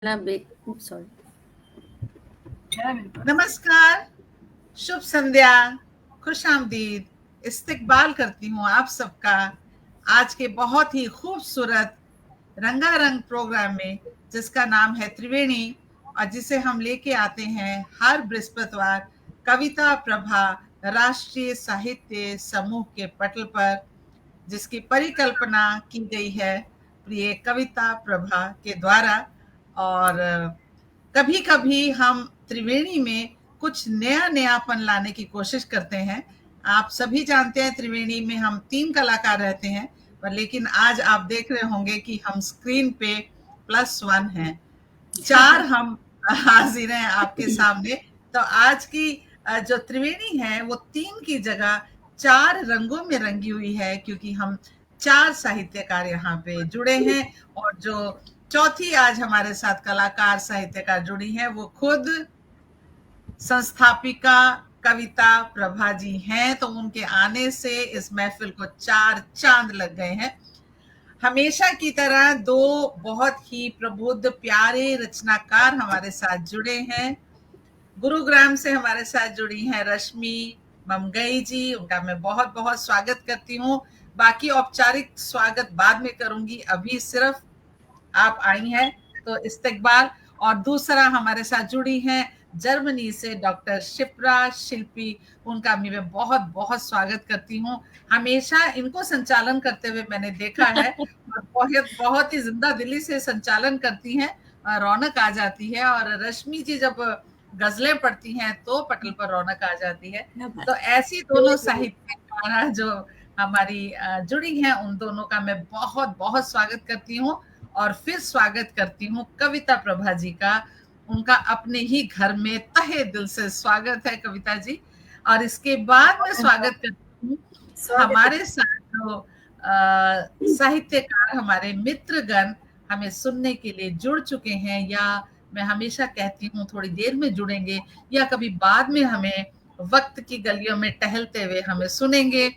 Sorry. नमस्कार, शुभ संध्या, खुश आमदीद। इस्तकबाल करती हूँ आप सबका आज के बहुत ही खूबसूरत रंगारंग प्रोग्राम में, जिसका नाम है त्रिवेणी और जिसे हम लेके आते हैं हर बृहस्पतिवार कविता प्रभा राष्ट्रीय साहित्य समूह के पटल पर, जिसकी परिकल्पना की गई है प्रिय कविता प्रभा के द्वारा। और कभी कभी हम त्रिवेणी में कुछ नया नयापन लाने की कोशिश करते हैं। आप सभी जानते हैं त्रिवेणी में हम 3 कलाकार रहते हैं, पर लेकिन आज आप देख रहे होंगे कि हम स्क्रीन पे +1 हैं। 4 हम हाजिर हैं आपके सामने। तो आज की जो त्रिवेणी है वो 3 की जगह 4 रंगों में रंगी हुई है, क्योंकि हम 4 साहित्यकार यहाँ पे जुड़े हैं। और जो चौथी आज हमारे साथ कलाकार साहित्यकार जुड़ी हैं वो खुद संस्थापिका कविता प्रभा जी हैं। तो उनके आने से इस महफिल को 4 चांद लग गए हैं। हमेशा की तरह 2 बहुत ही प्रबुद्ध प्यारे रचनाकार हमारे साथ जुड़े हैं। गुरुग्राम से हमारे साथ जुड़ी हैं रश्मि ममगई जी, उनका मैं बहुत बहुत स्वागत करती हूँ। बाकी औपचारिक स्वागत बाद में करूंगी, अभी सिर्फ आप आई हैं तो इस्तकबाल। और दूसरा हमारे साथ जुड़ी हैं जर्मनी से डॉक्टर शिप्रा शिल्पी, उनका भी मैं बहुत बहुत स्वागत करती हूँ। हमेशा इनको संचालन करते हुए मैंने देखा है और बहुत बहुत ही जिंदा दिली से संचालन करती हैं, रौनक आ जाती है। और रश्मि जी जब गजलें पढ़ती हैं तो पटल पर रौनक आ जाती है। तो ऐसी दोनों साहित्यकार जो हमारी जुड़ी हैं, उन दोनों का मैं बहुत बहुत स्वागत करती हूँ। और फिर स्वागत करती हूँ कविता प्रभा जी का। उनका अपने ही घर में तहे दिल से स्वागत है कविता जी। और इसके बाद मैं स्वागत करती हूँ हमारे साथ जो साहित्यकार हमारे मित्रगण हमें सुनने के लिए जुड़ चुके हैं, या मैं हमेशा कहती हूँ थोड़ी देर में जुड़ेंगे, या कभी बाद में हमें वक्त की गलियों में टहलते हुए हमें सुनेंगे।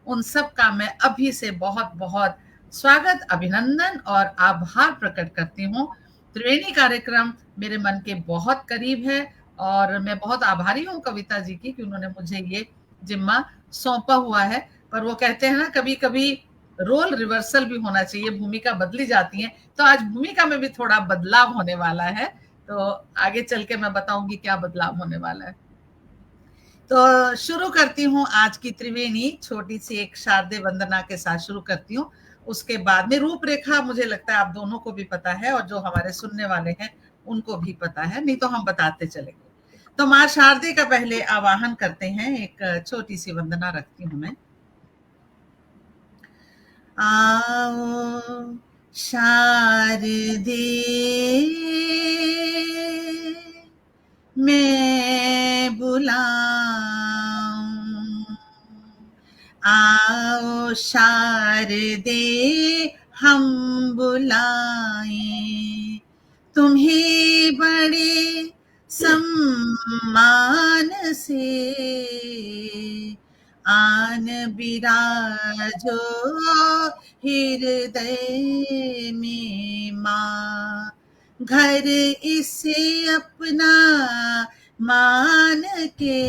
उन सब का मैं अभी से बहुत बहुत स्वागत, अभिनंदन और आभार प्रकट करती हूँ। त्रिवेणी कार्यक्रम मेरे मन के बहुत करीब है और मैं बहुत आभारी हूँ कविता जी की कि उन्होंने मुझे ये जिम्मा सौंपा हुआ है। पर वो कहते हैं ना, कभी कभी रोल रिवर्सल भी होना चाहिए, भूमिका बदली जाती है। तो आज भूमिका में भी थोड़ा बदलाव होने वाला है, तो आगे चल के मैं बताऊंगी क्या बदलाव होने वाला है। तो शुरू करती हूँ आज की त्रिवेणी छोटी सी एक शारदे वंदना के साथ शुरू करती हूँ। उसके बाद में रूपरेखा मुझे लगता है आप दोनों को भी पता है और जो हमारे सुनने वाले हैं उनको भी पता है, नहीं तो हम बताते चलेंगे। तो माँ शारदे का पहले आवाहन करते हैं, एक छोटी सी वंदना रखती हूँ मैं। आओ शारदे मैं बुलाऊं, आओ शारदे हम बुलाएं, तुम्हें बड़े सम्मान से आन बिराजो हृदय में माँ, घर इसे अपना मान के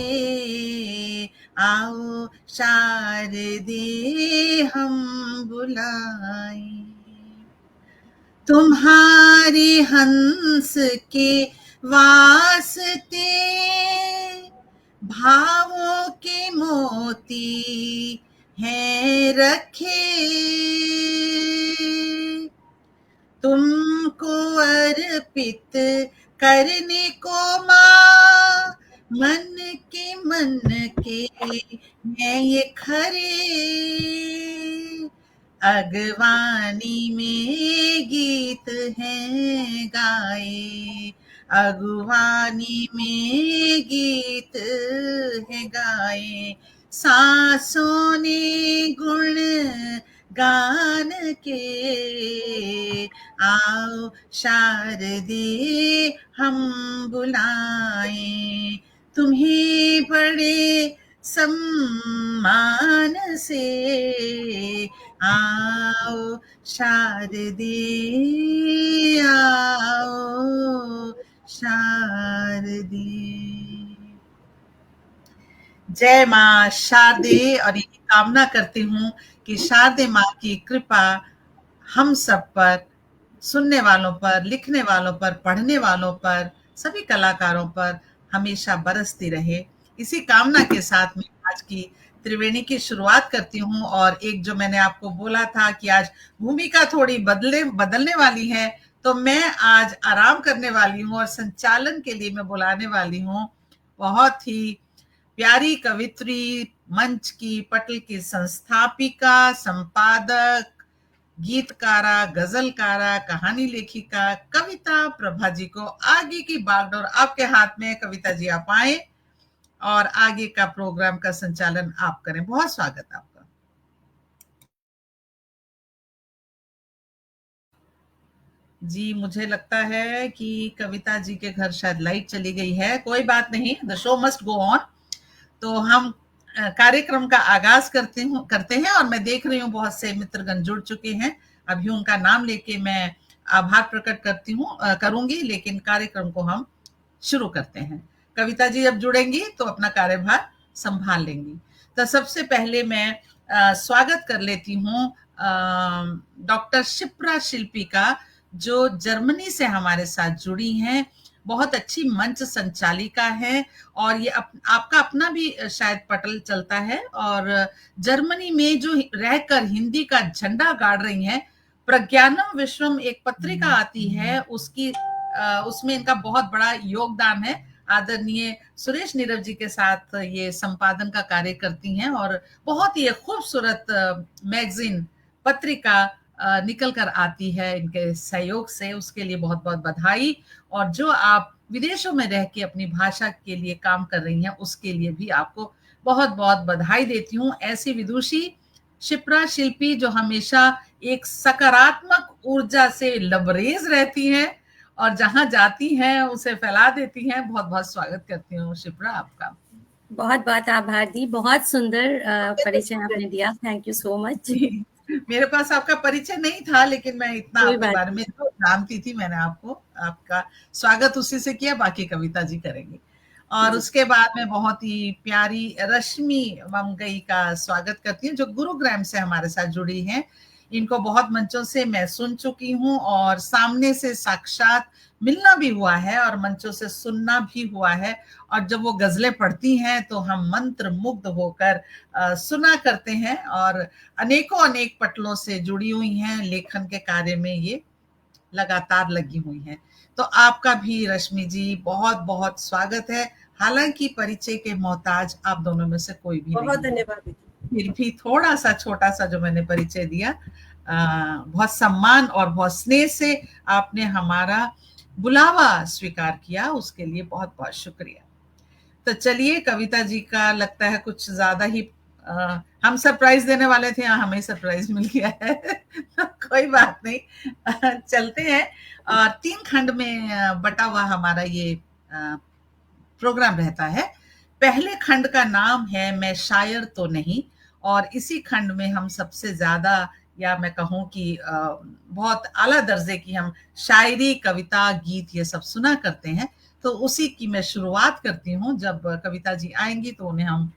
आओ शारदे हम बुलाएं, तुम्हारे हंस के वास्ते भावों के मोती हैं रखे, तुमको अर्पित करने को माँ मन के हैं ये खरे, अगवानी में गीत हैं गाए, अगवानी में गीत हैं गाए, सांसों ने गुण गान के आओ शारदे हम बुलाएं, तुम्हें बड़े सम्मान से आओ शारदे आओ शारदे। जय माँ शारदे, और ये कामना करती हूँ कि शारदे माँ की कृपा हम सब पर, सुनने वालों पर, लिखने वालों पर, पढ़ने वालों पर, सभी कलाकारों पर हमेशा बरसती रहे। इसी कामना के साथ मैं आज की त्रिवेणी की शुरुआत करती हूँ। और एक जो मैंने आपको बोला था कि आज भूमिका थोड़ी बदलने वाली है, तो मैं आज आराम करने वाली हूँ और संचालन के लिए मैं बुलाने वाली हूँ बहुत ही प्यारी कवित्री, मंच की, पटल की संस्थापिका, संपादक, गीतकारा, गजलकारा, कहानी लेखिका कविता प्रभा जी को आगे की बागडोर आपके हाथ में है। कविता जी आप आए और आगे का प्रोग्राम का संचालन आप करें। बहुत स्वागत आपका। जी, मुझे लगता है कि कविता जी के घर शायद लाइट चली गई है। कोई बात नहीं, the show must go on. तो हम कार्यक्रम का आगाज करते हैं, और मैं देख रही हूँ बहुत से मित्रगण जुड़ चुके हैं। अभी उनका नाम लेके मैं आभार प्रकट करूंगी, लेकिन कार्यक्रम को हम शुरू करते हैं। कविता जी अब जुड़ेंगी तो अपना कार्यभार संभाल लेंगी। तो सबसे पहले मैं स्वागत कर लेती हूँ डॉक्टर शिप्रा शिल्पी का, जो जर्मनी से हमारे साथ जुड़ी हैं। बहुत अच्छी मंच संचालिका है, और ये आपका अपना भी शायद पटल चलता है, और जर्मनी में जो रहकर हिंदी का झंडा गाड़ रही हैं। प्रज्ञानम विश्वम एक पत्रिका आती है, उसमें इनका बहुत बड़ा योगदान है। आदरणीय सुरेश नीरव जी के साथ ये संपादन का कार्य करती हैं, और बहुत ही खूबसूरत मैगजीन, पत्रिका निकल कर आती है इनके सहयोग से। उसके लिए बहुत बहुत बधाई। और जो आप विदेशों में रह के अपनी भाषा के लिए काम कर रही हैं, उसके लिए भी आपको बहुत बहुत बधाई देती हूँ। ऐसी विदुषी शिप्रा शिल्पी जो हमेशा एक सकारात्मक ऊर्जा से लबरेज रहती हैं, और जहां जाती हैं उसे फैला देती हैं। बहुत बहुत स्वागत करती हूँ शिप्रा आपका। बहुत बहुत आभार दी, बहुत सुंदर परिचय आपने दिया, थैंक यू सो मच। मेरे पास आपका परिचय नहीं था, लेकिन मैं इतना आपके बारे में तो जानती थी। मैंने आपका स्वागत उसी से किया, बाकी कविता जी करेंगे। और उसके बाद में बहुत ही प्यारी रश्मि मंगई का स्वागत करती हूँ, जो गुरुग्राम से हमारे साथ जुड़ी हैं। इनको बहुत मंचों से मैं सुन चुकी हूँ, और सामने से साक्षात मिलना भी हुआ है, और मंचों से सुनना भी हुआ है। और जब वो गजलें पढ़ती हैं तो हम मंत्र मुग्ध होकर सुना करते हैं, और अनेकों अनेक पटलों से जुड़ी हुई हैं। लेखन के कार्य में ये लगातार लगी हुई हैं। तो आपका भी रश्मि जी बहुत बहुत स्वागत है। हालांकि परिचय के मोहताज आप दोनों में से कोई भी बहुत नहीं। धन्यवाद। फिर भी थोड़ा सा छोटा सा जो मैंने परिचय दिया, बहुत सम्मान और बहुत स्नेह से आपने हमारा बुलावा स्वीकार किया, उसके लिए बहुत बहुत शुक्रिया। तो चलिए, कविता जी का लगता है कुछ ज्यादा ही हम सरप्राइज देने वाले थे, हमें सरप्राइज मिल गया है। तो कोई बात नहीं, चलते हैं। और 3 खंड में बटा हुआ हमारा ये प्रोग्राम रहता है। पहले खंड का नाम है मैं शायर तो नहीं, और इसी खंड में हम सबसे ज्यादा, या मैं कहूँ कि बहुत आला दर्जे की हम शायरी, कविता, गीत ये सब सुना करते हैं। तो उसी की मैं शुरुआत करती हूँ। जब कविता जी आएंगी तो उन्हें हम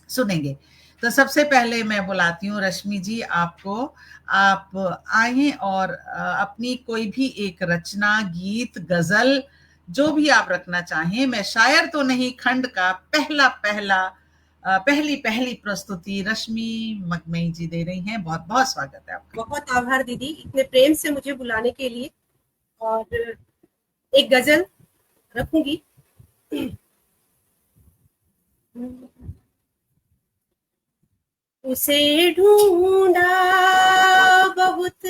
सुनेंगे। तो सबसे पहले मैं बुलाती हूँ रश्मि जी आपको। आप आए और अपनी कोई भी एक रचना, गीत, गजल, जो भी आप रखना चाहें। मैं शायर तो नहीं खंड का पहली पहली प्रस्तुति रश्मि मगमई जी दे रही हैं। बहुत बहुत स्वागत है आपका। बहुत आभार दीदी, इतने प्रेम से मुझे बुलाने के लिए। और एक गजल रखूंगी। उसे ढूंढा बहुत,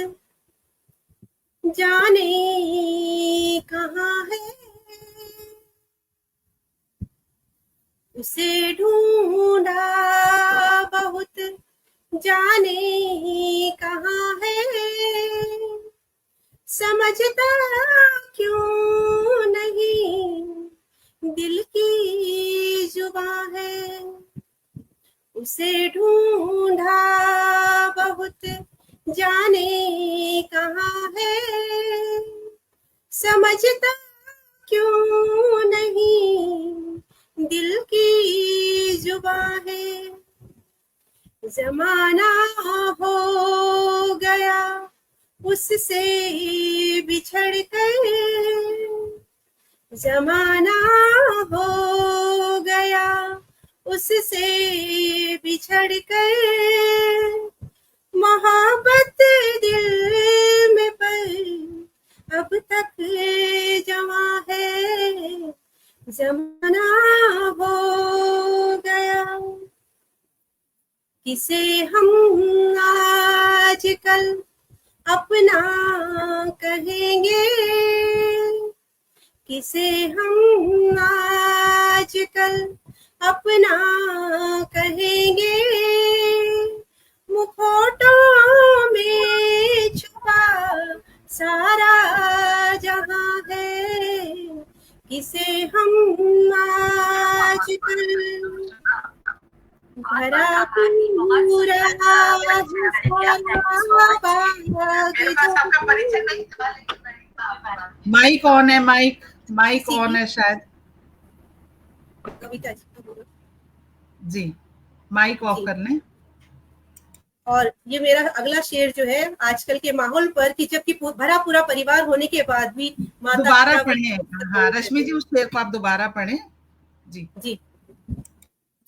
जाने कहाँ है। उसे ढूंढा बहुत, जाने कहाँ है। समझता क्यों नहीं दिल की जुबां है। उसे ढूंढा बहुत, जाने कहाँ है, समझता क्यों नहीं दिल की जुबां है। जमाना हो गया उससे बिछड़ कर, जमाना हो गया उससे बिछड़ कर, मोहब्बत दिल में पर अब तक जमा है। जमाना हो गया किसे हम आजकल अपना कहेंगे, किसे हम आजकल अपना कहेंगे। मुखौटों में छुपा सारा जहां है, किसे हम आजकल भरा पूरा माइक ऑन है, माइक ऑन है शायद। कविता जी माइक ऑफ कर लें। और ये मेरा अगला शेर जो है आजकल के माहौल पर कि जबकि भरा पूरा परिवार होने के बाद भी माता दोबारा पढ़ें। हाँ रश्मि जी उस शेर को आप दोबारा पढ़ें। जी जी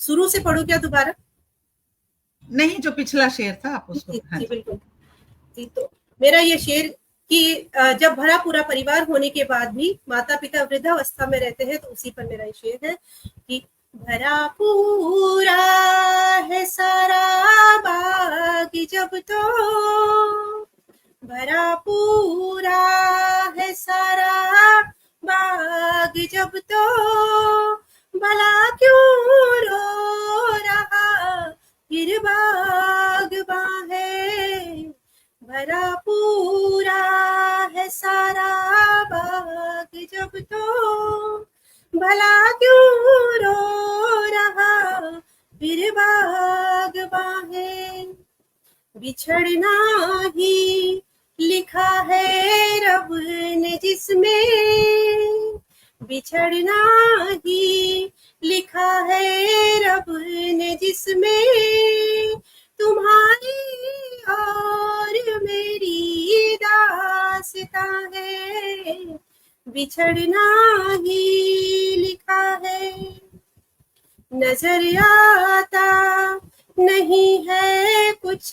शुरू से पढ़ूं क्या दोबारा? नहीं, जो पिछला शेर था आप उसको। जी, हाँ जी बिल्कुल जी। तो मेरा ये शेर कि जब भरा पूरा परिवार होने के बाद भी माता पिता वृद्धावस्था में रहते हैं, तो उसी पर मेरा ये शेर है कि भरा पूरा है सारा बाग जब तो, भरा पूरा है सारा बाग जब तो, भला क्यों रो रहा फिर बागबां है। भरा पूरा है सारा बाग जब तो, भला क्यों रो रहा फिर बागबां है। बिछड़ना ही लिखा है रब ने जिसमें, बिछड़ना ही लिखा है रब ने जिसमें, तुम्हारी और मेरी दास्तां है। बिछड़ना ही लिखा है, नजर आता नहीं है कुछ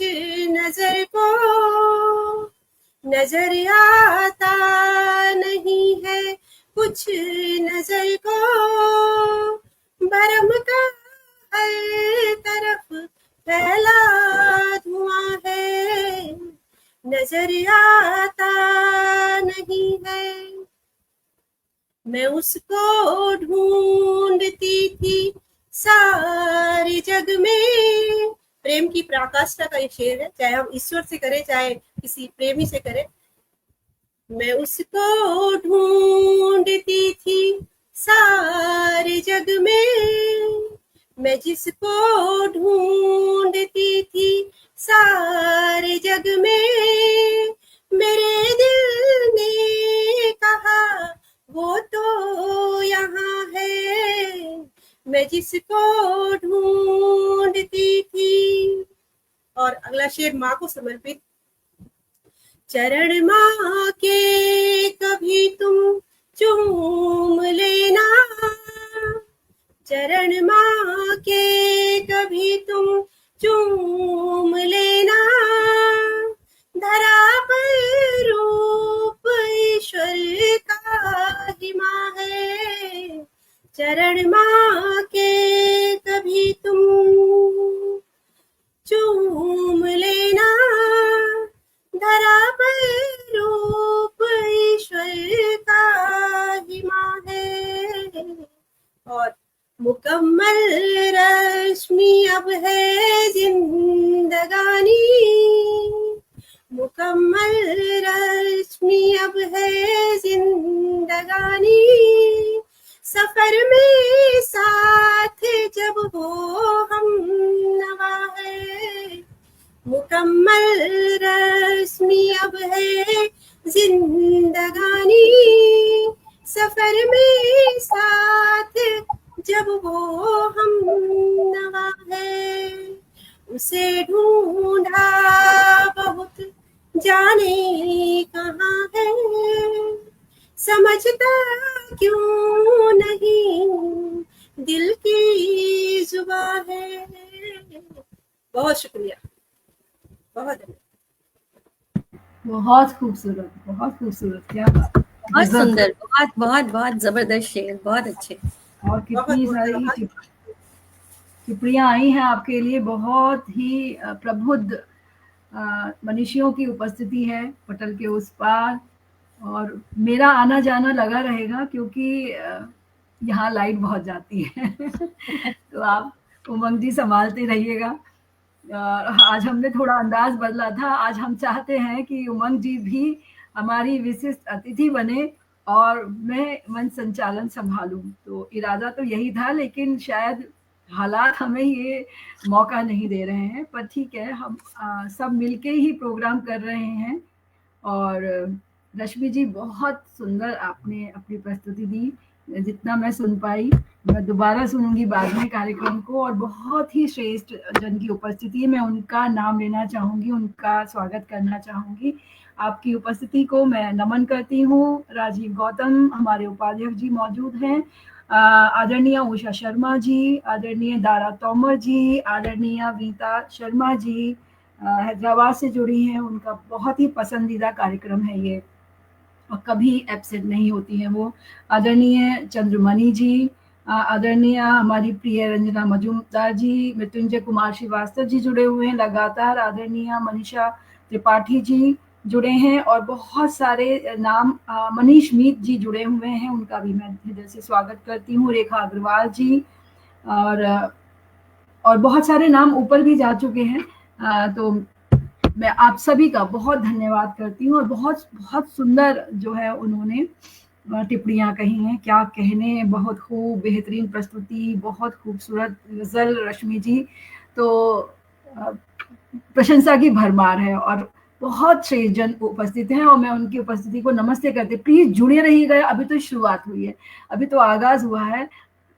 नजर को, नजर आता नहीं है कुछ नजर को, भरम का हर तरफ फैला धुआं है। नजर आता नहीं है, मैं उसको ढूंढती थी सारे जग में। प्रेम की पराकाष्ठा का ये शेर है, चाहे हम ईश्वर से करें चाहे किसी प्रेमी से करें। मैं उसको ढूंढती थी सारे जग में, मैं जिसको ढूंढती थी सारे जग में, मेरे दिल ने कहा वो तो यहाँ है। मैं जिसको ढूंढती थी। और अगला शेर माँ को समर्पित। चरण माँ के कभी तुम चूम लेना, चरण माँ के कभी तुम चूम लेना, धरा पर रूप ईश्वर का ही माँ है। चरण माँ के कभी तुम चूम लेना, धरा पर रूप ईश्वर का ही माँ है। और मुकम्मल रश्मि अब है जिंदगानी, मुकम्मल रश्मि अब है जिंदगानी, सफर में साथ जब हो हम नवा है। मुकम्मल रस्मी अब है जिंदगानी, सफर में साथ जब वो हम नवा है, उसे ढूंढा बहुत जाने कहाँ है, समझता क्यों नहीं दिल की जुबान है। बहुत शुक्रिया, बहुत बहुत खूबसूरत, बहुत खूबसूरत, क्या बात। बहुत सुंदर, बहुत बहुत बहुत जबरदस्त शेर, बहुत अच्छे। और कितनी सारी टिप्पणियां आई हैं आपके लिए, बहुत ही प्रबुद्ध मनुष्यों की उपस्थिति है पटल के उस पार, और मेरा आना जाना लगा रहेगा क्योंकि यहाँ लाइट बहुत जाती है तो आप उमंग जी संभालते रहिएगा। आज हमने थोड़ा अंदाज बदला था, आज हम चाहते हैं कि उमंग जी भी हमारी विशिष्ट अतिथि बने और मैं मंच संचालन संभालूं, तो इरादा तो यही था, लेकिन शायद हालात हमें ये मौका नहीं दे रहे हैं, पर ठीक है, हम सब मिलके ही प्रोग्राम कर रहे हैं। और रश्मि जी, बहुत सुंदर आपने अपनी प्रस्तुति दी, जितना मैं सुन पाई, मैं दोबारा सुनूंगी बाद में कार्यक्रम को, और बहुत ही श्रेष्ठ जन की उपस्थिति है, मैं उनका नाम लेना चाहूंगी, उनका स्वागत करना चाहूंगी। आपकी उपस्थिति को मैं नमन करती हूँ। राजीव गौतम हमारे उपाध्यक्ष जी मौजूद हैं, आदरणीय उषा शर्मा जी, आदरणीय दारा तोमर जी, आदरणीय वीता शर्मा जी हैदराबाद से जुड़ी हैं, उनका बहुत ही पसंदीदा कार्यक्रम है ये और कभी एब्सेंट नहीं होती हैं वो। आदरणीय चंद्रमणि जी, आदरणीय हमारी प्रिय रंजना मजूमदार जी, मृत्युंजय कुमार श्रीवास्तव जी जुड़े हुए हैं लगातार, आदरणीय मनीषा त्रिपाठी जी जुड़े हैं, और बहुत सारे नाम, मनीष मीत जी जुड़े हुए हैं, उनका भी मैं हृदय से स्वागत करती हूँ, रेखा अग्रवाल जी, और बहुत सारे नाम ऊपर भी जा चुके हैं। तो मैं आप सभी का बहुत धन्यवाद करती हूँ, और बहुत बहुत सुंदर जो है उन्होंने टिप्पणियां कही हैं, क्या कहने, बहुत खूब, बेहतरीन प्रस्तुति, बहुत खूबसूरत गजल रश्मि जी, तो प्रशंसा की भरमार है, और बहुत श्रेष्ठ जन उपस्थित हैं, और मैं उनकी उपस्थिति को नमस्ते करती। प्लीज जुड़े रहिएगा, अभी तो शुरुआत हुई है, अभी तो आगाज हुआ है,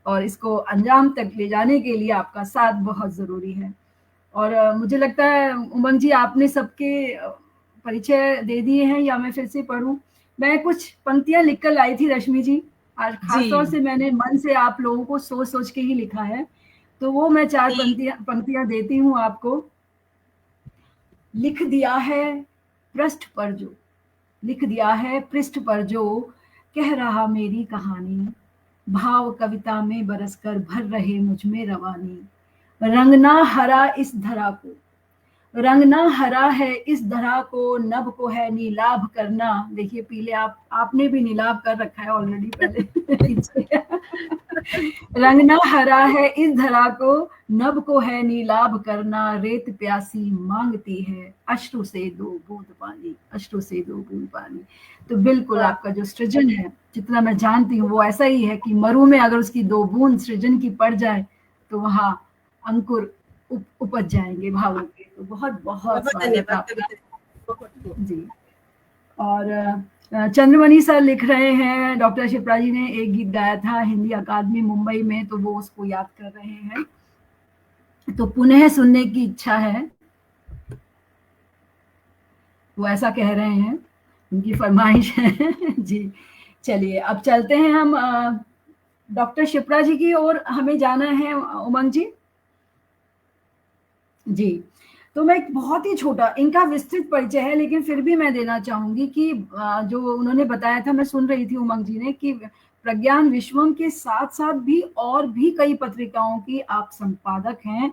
और इसको अंजाम तक ले जाने के लिए आपका साथ बहुत जरूरी है। और मुझे लगता है उमंग जी, आपने सबके परिचय दे दिए हैं, या मैं फिर से पढ़ूं? मैं कुछ पंक्तियां लिखकर लाई थी रश्मि जी, आज खासतौर से मैंने मन से आप लोगों को सोच सोच के ही लिखा है, तो वो मैं 4 पंक्तियां देती हूँ आपको। लिख दिया है पृष्ठ पर जो, लिख दिया है पृष्ठ पर जो कह रहा मेरी कहानी, भाव कविता में बरसकर भर रहे मुझ में रवानी, रंगना हरा इस धरा को, रंगना हरा है इस धरा को, नभ को है नीलाभ करना। देखिए पीले आपने भी नीलाभ कर रखा है ऑलरेडी पहले रंगना हरा है इस धरा को, नभ को है नीलाभ करना, रेत प्यासी मांगती है अश्रु से 2 बूंद पानी, अश्रु से 2 बूंद पानी। तो बिल्कुल आपका जो सृजन है, जितना मैं जानती हूँ, वो ऐसा ही है कि मरु में अगर उसकी 2 बूंद सृजन की पड़ जाए तो वहां अंकुर उपज जाएंगे भावों के। तो बहुत बहुत धन्यवाद जी। और चंद्रमणि सर लिख रहे हैं, डॉक्टर शिप्रा जी ने एक गीत गाया था हिंदी अकादमी मुंबई में, तो वो उसको याद कर रहे हैं, तो पुनः सुनने की इच्छा है, वो ऐसा कह रहे हैं, उनकी फरमाइश है जी। चलिए अब चलते हैं हम डॉक्टर शिप्रा जी की ओर, हमें जाना है उमंग जी। जी, तो मैं बहुत ही छोटा, इनका विस्तृत परिचय है, लेकिन फिर भी मैं देना चाहूंगी कि जो उन्होंने बताया था, मैं सुन रही थी उमंग जी ने, कि प्रज्ञान विश्वम के साथ साथ भी और भी कई पत्रिकाओं की आप संपादक हैं,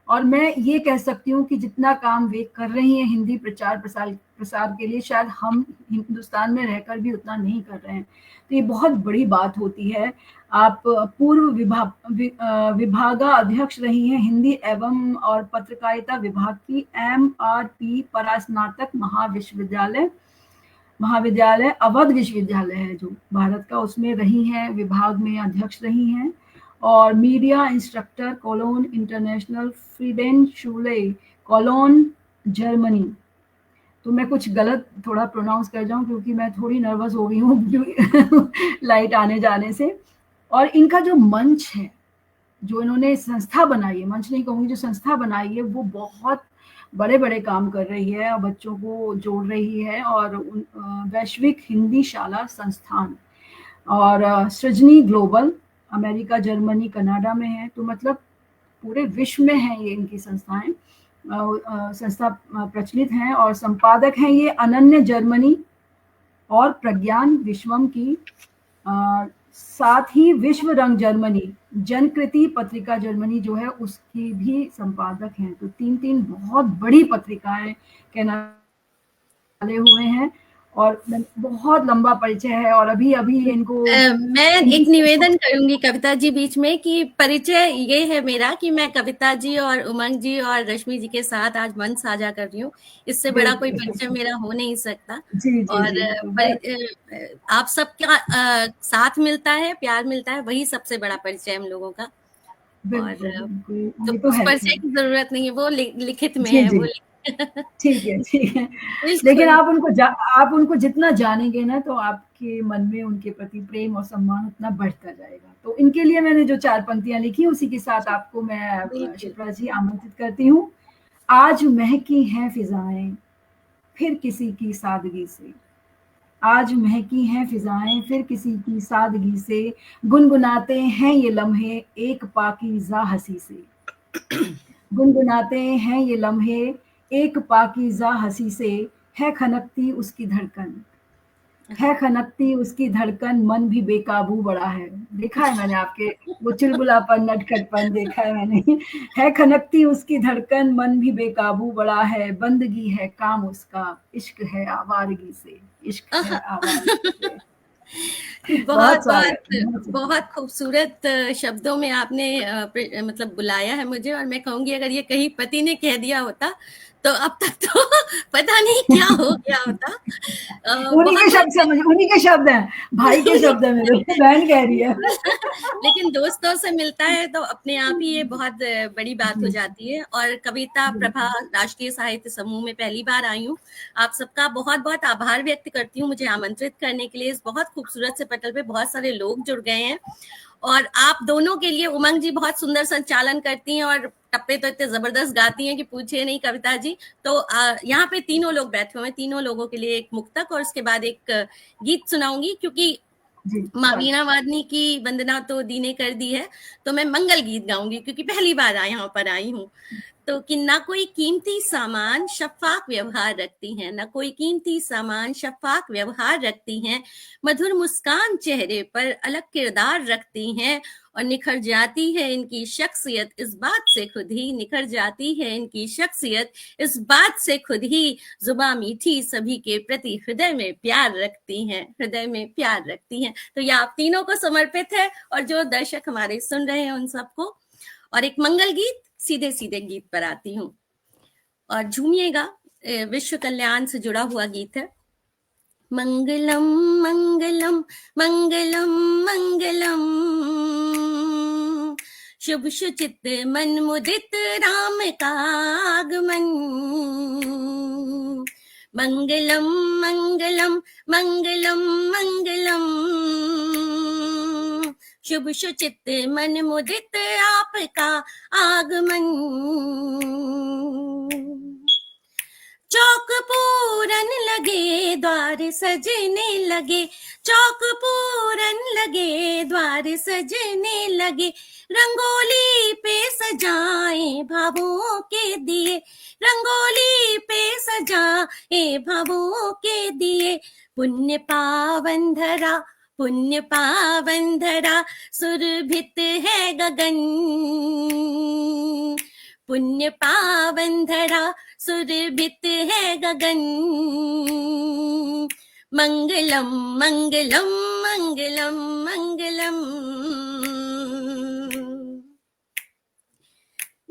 और मैं ये कह सकती हूँ कि जितना काम वे कर रही हैं हिंदी प्रचार प्रसार के लिए, शायद हम हिंदुस्तान में रहकर भी उतना नहीं कर रहे हैं, तो ये बहुत बड़ी बात होती है। आप पूर्व विभागाध्यक्ष रही हैं हिंदी एवं और पत्रकारिता विभाग की MRP परास्नातक महाविद्यालय अवध विश्वविद्यालय है जो भारत का, उसमें रही हैं, विभाग में अध्यक्ष रही हैं, और media instructor Cologne international Friedensschule Cologne Germany. तो मैं कुछ गलत थोड़ा प्रोनाउंस कर जाऊं क्योंकि मैं थोड़ी नर्वस हो गई हूँ लाइट आने जाने से। और इनका जो मंच है, जो इन्होंने संस्था बनाई है, मंच नहीं कहूँगी, जो संस्था बनाई है वो बहुत बड़े-बड़े काम कर रही है और बच्चों को जोड़ रही है। और वैश्विक हिंदी शाला संस्थान और सृजनी ग्लोबल अमेरिका, जर्मनी, कनाडा में है। तो मतलब पूरे विश्व में है ये इनकी संस्थाएं, संस्था प्रचलित हैं। और संपादक हैं ये अनन्य जर्मनी और प्रज्ञान विश्वम की, साथ ही विश्व रंग जर्मनी, जनकृति पत्रिका जर्मनी जो है उसकी भी संपादक हैं। तो 3 बहुत बड़ी पत्रिकाएं के नाले हुए हैं और बहुत लंबा परिचय है। और अभी इनको मैं एक निवेदन करूंगी कविता जी बीच में कि परिचय ये है मेरा कि मैं कविता जी और उमंग जी और रश्मि जी के साथ आज मंच साझा कर रही हूँ। इससे बड़ा कोई परिचय मेरा हो नहीं सकता। जी, और आप सबका साथ मिलता है, प्यार मिलता है, वही सबसे बड़ा परिचय हम लोगों का। और तो उस परिचय की जरूरत नहीं है, वो लिखित में है। वो ठीक है। लेकिन आप उनको जितना जानेंगे ना तो आपके मन में उनके प्रति प्रेम और सम्मान उतना बढ़ता जाएगा। तो इनके लिए मैंने जो 4 पंक्तियां लिखी उसी के साथ आपको मैं शिप्रा जी आमंत्रित करती हूँ। आज महकी हैं फिजाएं फिर किसी की सादगी से, आज महकी हैं फिजाएं फिर किसी की सादगी से, गुनगुनाते हैं ये लम्हे एक पाकीज़ा हंसी से, गुनगुनाते हैं ये लम्हे एक पाकीज़ा हंसी से, है खनकती उसकी धड़कन, है खनकती उसकी धड़कन, मन भी बेकाबू बड़ा है। देखा है मैंने आपके वो चुलबुलापन, नटखटपन देखा है मैंने। है खनकती उसकी धड़कन, मन भी बेकाबू बड़ा है, बंदगी है काम उसका, इश्क है आवारगी से, इश्क है आवारगी से। बहुत खूबसूरत शब्दों में आपने मतलब बुलाया है मुझे। और मैं कहूंगी अगर ये कहीं पति ने कह दिया होता तो अब तक तो पता नहीं क्या हो गया होता। उन्हीं के शब्द हैं, भाई के शब्द हैं मेरे, बहन कह रही है। लेकिन दोस्तों से मिलता है तो अपने आप ही ये बहुत बड़ी बात हो जाती है। और कविता प्रभा राष्ट्रीय साहित्य समूह में पहली बार आई हूँ। आप सबका बहुत बहुत आभार व्यक्त करती हूँ मुझे आमंत्रित करने के लिए। इस बहुत खूबसूरत से पटल पे बहुत सारे लोग जुड़ गए हैं और आप दोनों के लिए उमंग जी बहुत सुंदर संचालन करती हैं और टप्पे तो इतने जबरदस्त गाती हैं कि पूछिए नहीं कविता जी। तो यहाँ पे तीनों लोग बैठे हुए हैं, तीनों लोगों के लिए एक मुक्तक और उसके बाद एक गीत सुनाऊंगी। क्योंकि माँ वीणा वादनी की वंदना तो दी ने कर दी है तो मैं मंगल गीत गाऊंगी क्योंकि पहली बार यहाँ पर आई हूँ। तो कि ना कोई कीमती सामान शफाक व्यवहार रखती हैं, ना कोई कीमती सामान शफाक व्यवहार रखती हैं, मधुर मुस्कान चेहरे पर अलग किरदार रखती हैं और निखर जाती है इनकी शख्सियत इस बात से खुद ही, निखर जाती है इनकी शख्सियत इस बात से खुद ही, जुबां मीठी सभी के प्रति हृदय में प्यार रखती हैं, हृदय में प्यार रखती हैं। तो ये आप तीनों को समर्पित है और जो दर्शक हमारे सुन रहे हैं उन सबको। और एक मंगल गीत सीधे सीधे गीत पर आती हूँ और झूमिएगा। विश्व कल्याण से जुड़ा हुआ गीत है। मंगलम मंगलम मंगलम मंगलम शुभ शुचित मन मुदित राम का आगमन, मंगलम मंगलम मंगलम मंगलम शुभ शुचित मन मुदित आपका आगमन। चौक पूरन लगे द्वार सजने लगे, चौक पूरन लगे द्वार सजने लगे, रंगोली पे सजाए भावों के दिए, रंगोली पे सजाए भावों के दिए, पुण्य पावन धरा पुण्य पावन धरा सुरभित है गगन, पुण्य पावन धरा सुरभित है गगन, मंगलम मंगलम मंगलम मंगलम।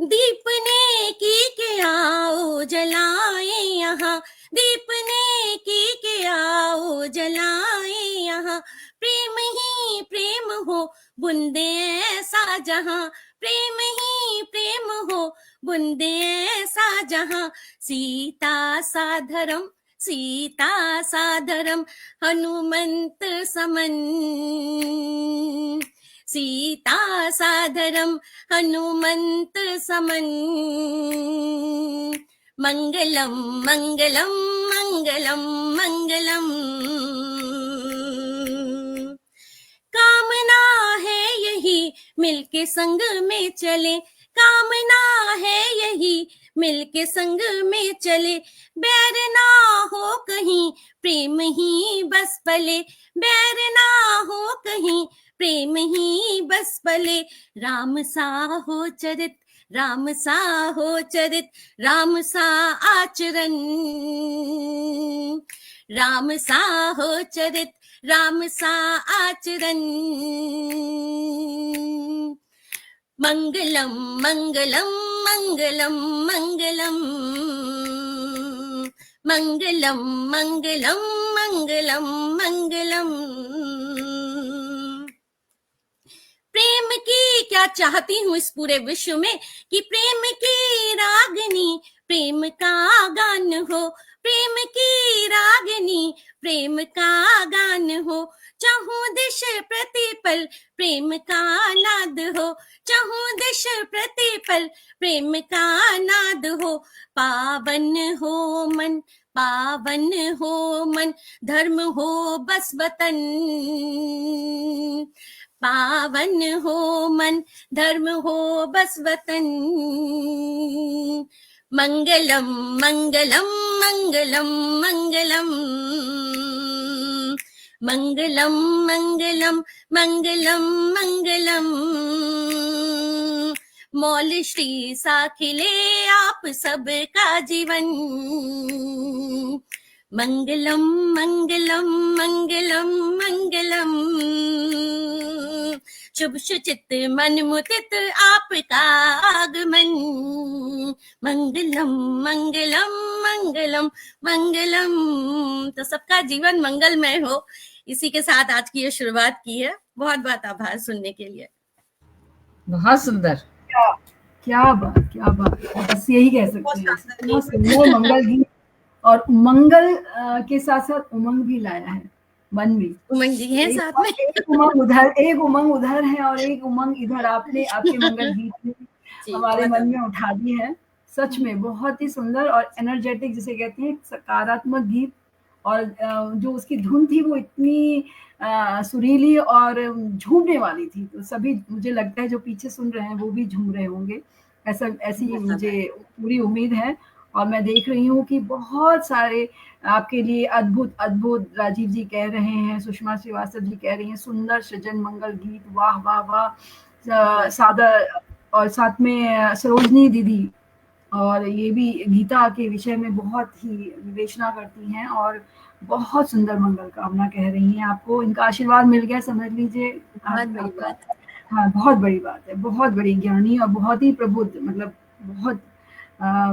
दीपने की के आओ जलाए यहाँ, दीपने की के आओ जलाए यहाँ, प्रेम ही प्रेम हो बूंदे ऐसा जहां प्रेम ही प्रेम हो, बूंदे ऐसा जहां सीता साधरम, सीता साधरम हनुमंत समन, सीता साधरम हनुमंत समन। मंगलम मंगलम मंगलम मंगलम, कामना है यही मिलके संग में चले, कामना है यही मिलके संग में चले, बैर ना हो कहीं प्रेम ही बस पले, बैर ना हो कहीं प्रेम ही बस पले। राम सा हो चरित, राम सा हो चरित, राम सा आचरण, राम सा हो चरित, राम सा आचरण। मंगलम मंगलम मंगलम मंगलम, मंगलम मंगलम मंगलम मंगलम। प्रेम की क्या चाहती हूँ इस पूरे विश्व में, कि प्रेम की रागनी प्रेम का गान हो, प्रेम की रागनी प्रेम का गान हो, चाहूं दिश प्रतिपल प्रेम का नाद हो, चाहूं दिश प्रतिपल प्रेम का नाद हो। पावन हो मन, पावन हो मन, धर्म हो बस वतन, पावन हो मन, धर्म हो बस वतन। मंगलम मंगलम मंगलम मंगलम, मंगलम मंगलम मंगलम मंगलम। मौल श्री सा खिले आप सबका जीवन, मंगलम मंगलम मंगलम मंगलम। शुभ सुचित मन मुदित आपका आगमन, मंगलम मंगलम मंगलम मंगलम। तो सबका जीवन मंगलमय हो, इसी के साथ आज की ये शुरुआत की है। बहुत बहुत आभार सुनने के लिए। बहुत सुंदर, क्या बात, क्या बात, बस यही कह सकते हैं। इतना सुंदर मंगल गीत और मंगल के साथ साथ उमंग भी लाया है मन में। उमंग जी हैं साथ में, एक उमंग उधर है और एक उमंग इधर आपने आपके मंगल गीत में हमारे मन में उठा दी है। सच में बहुत ही सुंदर और एनर्जेटिक, जिसे कहते हैं सकारात्मक गीत। और जो उसकी धुन थी वो इतनी सुरीली और झूमने वाली थी, तो सभी मुझे लगता है जो पीछे सुन रहे हैं वो भी झूम रहे होंगे, ऐसी मुझे पूरी उम्मीद है। और मैं देख रही हूँ कि बहुत सारे आपके लिए अद्भुत अद्भुत, राजीव जी कह रहे हैं, सुषमा श्रीवास्तव जी कह रही हैं, सुंदर सृजन मंगल गीत, वाह वाह वाह। सादा और साथ में सरोजनी दीदी, और ये भी गीता के विषय में बहुत ही विवेचना करती हैं और बहुत सुंदर मंगल कामना कह रही हैं आपको। इनका आशीर्वाद मिल गया समझ लीजिए, बहुत बड़ी बात है। हाँ बहुत बड़ी बात है, बहुत बड़ी ज्ञानी और बहुत ही प्रबुद्ध, मतलब बहुत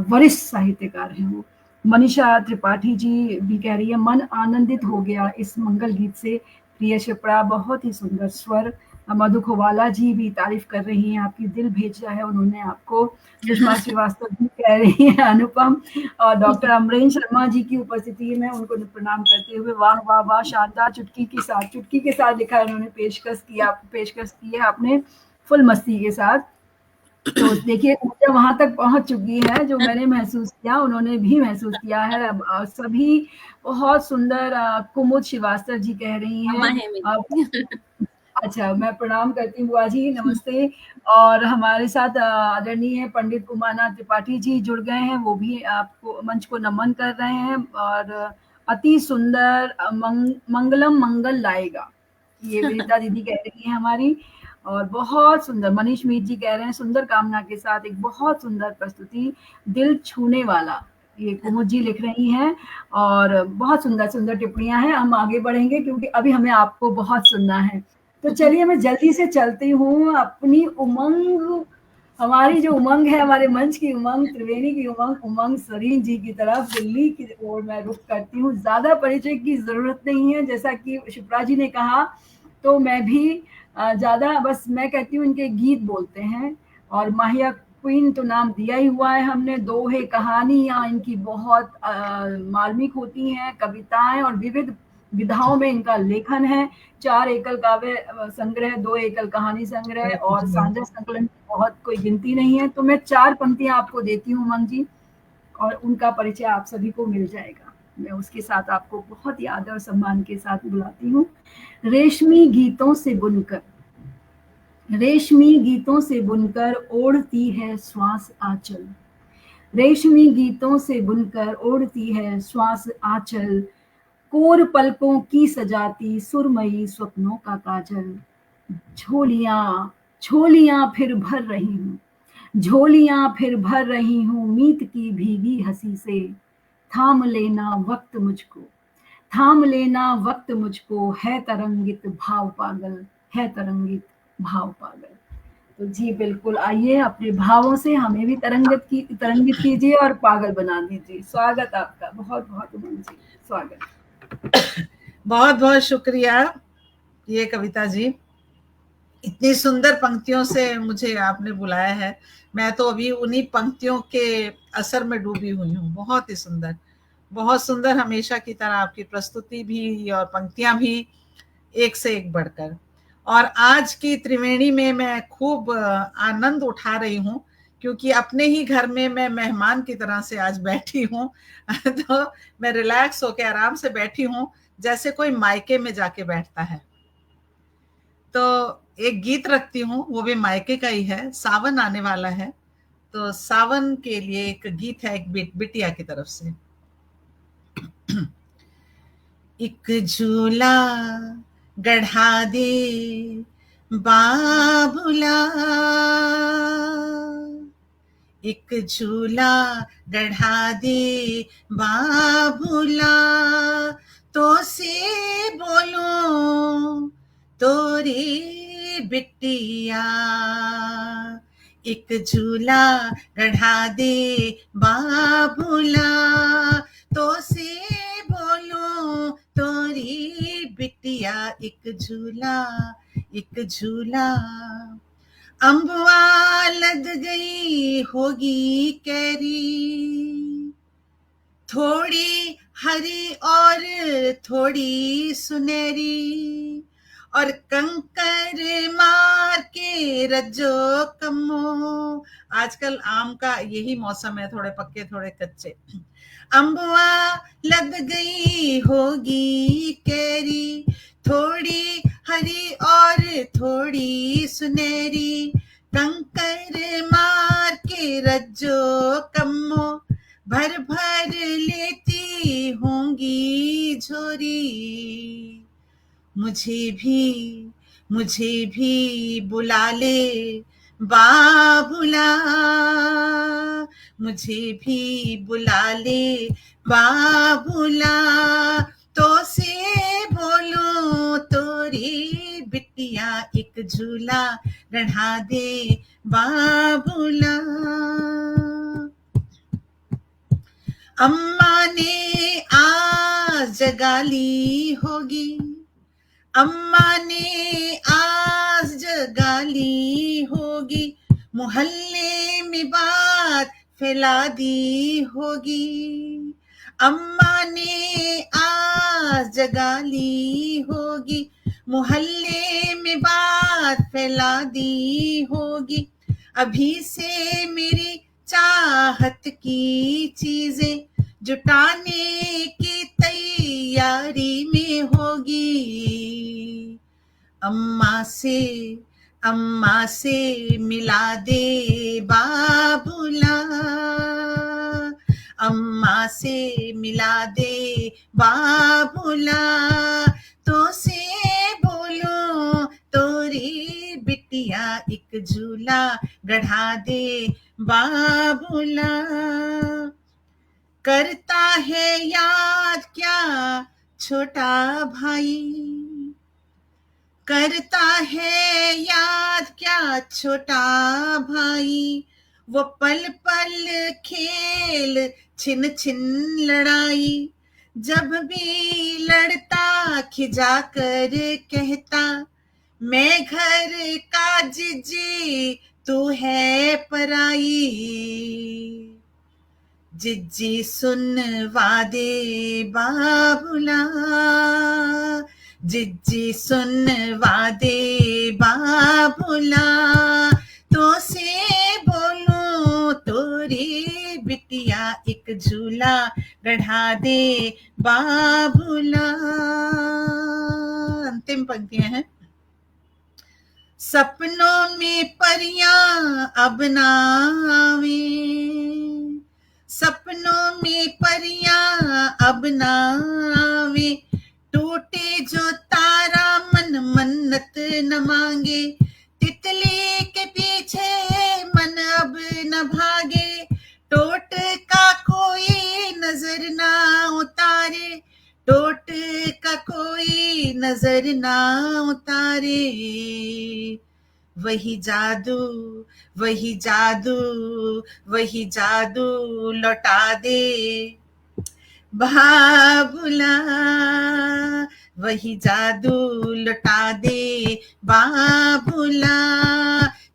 वरिष्ठ साहित्यकार हैं वो। मनीषा त्रिपाठी जी भी कह रही है, मन आनंदित हो गया इस मंगल गीत से, प्रिय शिप्रा बहुत ही सुंदर स्वर। मधु खोवाला जी भी तारीफ कर रही हैं आपकी, दिल भेजा है उन्होंने आपको। सुषमा श्रीवास्तव जी कह रही हैं अनुपम, और डॉक्टर अमरेन शर्मा जी की उपस्थिति में उनको प्रणाम करते हुए, वाह वाह वाह, शानदार, चुटकी के साथ लिखा है उन्होंने, पेशकश की है आपने फुल मस्ती के साथ। तो देखिए ऊर्जा वहां तक पहुंच चुकी है, जो मैंने महसूस किया उन्होंने भी महसूस किया है। सभी बहुत सुंदर। कुमुद श्रीवास्तव जी कह रही हैं, अच्छा मैं प्रणाम करती हूँ बुआ जी, नमस्ते। और हमारे साथ आदरणीय पंडित उमानाथ त्रिपाठी जी जुड़ गए हैं, वो भी आपको मंच को नमन कर रहे हैं। और अति सुंदर मंगलम मंगल लाएगा, ये विनीता दीदी कह रही है हमारी। और बहुत सुंदर मनीष मीत जी कह रहे हैं, सुंदर कामना के साथ एक बहुत सुंदर प्रस्तुति, दिल छूने वाला, ये कुमुद जी लिख रही हैं। और बहुत सुंदर सुंदर टिप्पणियां हैं। हम आगे बढ़ेंगे क्योंकि अभी हमें आपको बहुत सुनना है। तो चलिए मैं जल्दी से चलती हूँ अपनी उमंग, हमारी जो उमंग है, हमारे मंच की उमंग, त्रिवेणी की उमंग, उमंग सरीन जी की तरफ, दिल्ली की ओर मैं रुख करती हूँ। ज्यादा परिचय की जरूरत नहीं है, जैसा कि शिप्रा जी ने कहा, तो मैं भी ज़्यादा बस मैं कहती हूँ इनके गीत बोलते हैं। और माहिया क्वीन तो नाम दिया ही हुआ है हमने। दोहे कहानियाँ इनकी बहुत मार्मिक होती हैं, कविताएं और विविध विधाओं में इनका लेखन है। 4 एकल काव्य संग्रह, 2 एकल कहानी संग्रह और सांझा संकलन बहुत कोई गिनती नहीं है। तो मैं 4 पंक्तियां आपको देती हूँ उमंग जी, और उनका परिचय आप सभी को मिल जाएगा। मैं उसके साथ आपको बहुत ही आदर और सम्मान के साथ बुलाती हूँ। रेशमी गीतों से बुनकर, रेशमी गीतों से बुनकर ओढ़ती है श्वास आंचल। रेशमी गीतों से बुनकर ओढ़ती है श्वास आंचल। कोर पलकों की सजाती सुरमई स्वप्नों का काजल। झोलियां झोलियां फिर भर रही हूँ, झोलियां फिर भर रही हूँ मीत की भीगी हंसी से। थाम लेना वक्त मुझको, थाम लेना वक्त मुझको, है तरंगित भाव पागल, है तरंगित भाव पागल। तो जी बिल्कुल, आइए अपने भावों से हमें भी तरंगित कीजिए और पागल बना दीजिए। स्वागत आपका, बहुत बहुत उमंग जी, स्वागत। बहुत बहुत शुक्रिया ये कविता जी, इतनी सुंदर पंक्तियों से मुझे आपने बुलाया है। मैं तो अभी उन्हीं पंक्तियों के असर में डूबी हुई हूँ। बहुत ही सुंदर, बहुत सुंदर, हमेशा की तरह आपकी प्रस्तुति भी और पंक्तियां भी एक से एक बढ़कर। और आज की त्रिवेणी में मैं खूब आनंद उठा रही हूँ, क्योंकि अपने ही घर में मैं मेहमान की तरह से आज बैठी हूँ। तो मैं रिलैक्स होके आराम से बैठी हूँ, जैसे कोई मायके में जाके बैठता है। तो एक गीत रखती हूँ, वो भी मायके का ही है। सावन आने वाला है, तो सावन के लिए एक गीत है, एक बिटिया की तरफ से। एक झूला गढ़ा दे बाबुला, एक झूला गढ़ा दे बाबुला, तो से बोलो तोरी बिटिया। एक झूला गढ़ा दे बाबुला, तो से बोलो तोरी बिटिया। एक झूला, एक झूला। अम्बुआ लद गई होगी कैरी, थोड़ी हरी और थोड़ी सुनहरी, और कंकर मार के रजो कमो। आजकल आम का यही मौसम है, थोड़े पक्के थोड़े कच्चे। अम्बुआ लग गई होगी कैरी, थोड़ी हरी और थोड़ी सुनहरी, कंकर मार के रजो कमो, भर भर लेती होंगी झोरी। मुझे भी बुला ले बाबुला, मुझे भी बुला ले बाबुला, तो से बोलो तोरी बिटिया। एक झूला गढ़ा दे बाबुला। अम्मा ने आज जगा ली होगी, अम्मा ने आज जगा ली होगी, मोहल्ले में बात फैला दी होगी। अम्मा ने आज जगा ली होगी, मोहल्ले में बात फैला दी होगी। अभी से मेरी चाहत की चीजें जुटाने की तैयारी में होगी। अम्मा से मिला दे बाबुला, अम्मा से मिला दे बाबुला, तो से बोलो तोरी बिटिया। एक झूला गढ़ा दे बाबुला। करता है याद क्या छोटा भाई, करता है याद क्या छोटा भाई, वो पल पल खेल छिन छिन लड़ाई। जब भी लड़ता खिजा कर कहता, मैं घर का जिज्जी तू है पराई, जिज्जी सुन वादे बाबुला, जिज्जी सुन वादे बाबुला, तो से बोलूं तोरी बिटिया एक झूला गढ़ा दे बाबुला। अंतिम पंक्तियां हैं। सपनों में परियां अब ना आवे, सपनों में परियां अब ना आवे, टूटे जो तारा मन मन्नत न मांगे, तितली के पीछे मन अब न भागे, टोट का कोई नजर ना उतारे, टोट का कोई नजर ना उतारे, वही जादू वही जादू वही जादू लौटा दे बाबुला, वही जादू लौटा दे बाबुला,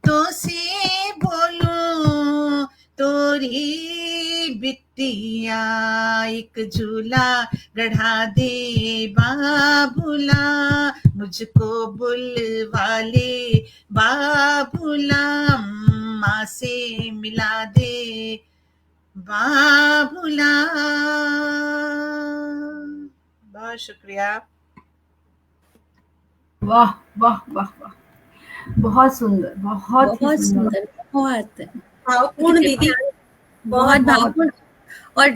तो से बोलूं तोरी बिटिया एक झूला गढ़ा दे बाबुला, मुझको बुलवा ले बाबुला, माँ से मिला दे बाबुला। बहुत शुक्रिया। वाह वाह वाह वाह, बहुत सुंदर, बहुत ही बहुत सुंदर, सुंदर, बहुत भावपूर्ण दीदी, बहुत भावपूर्ण और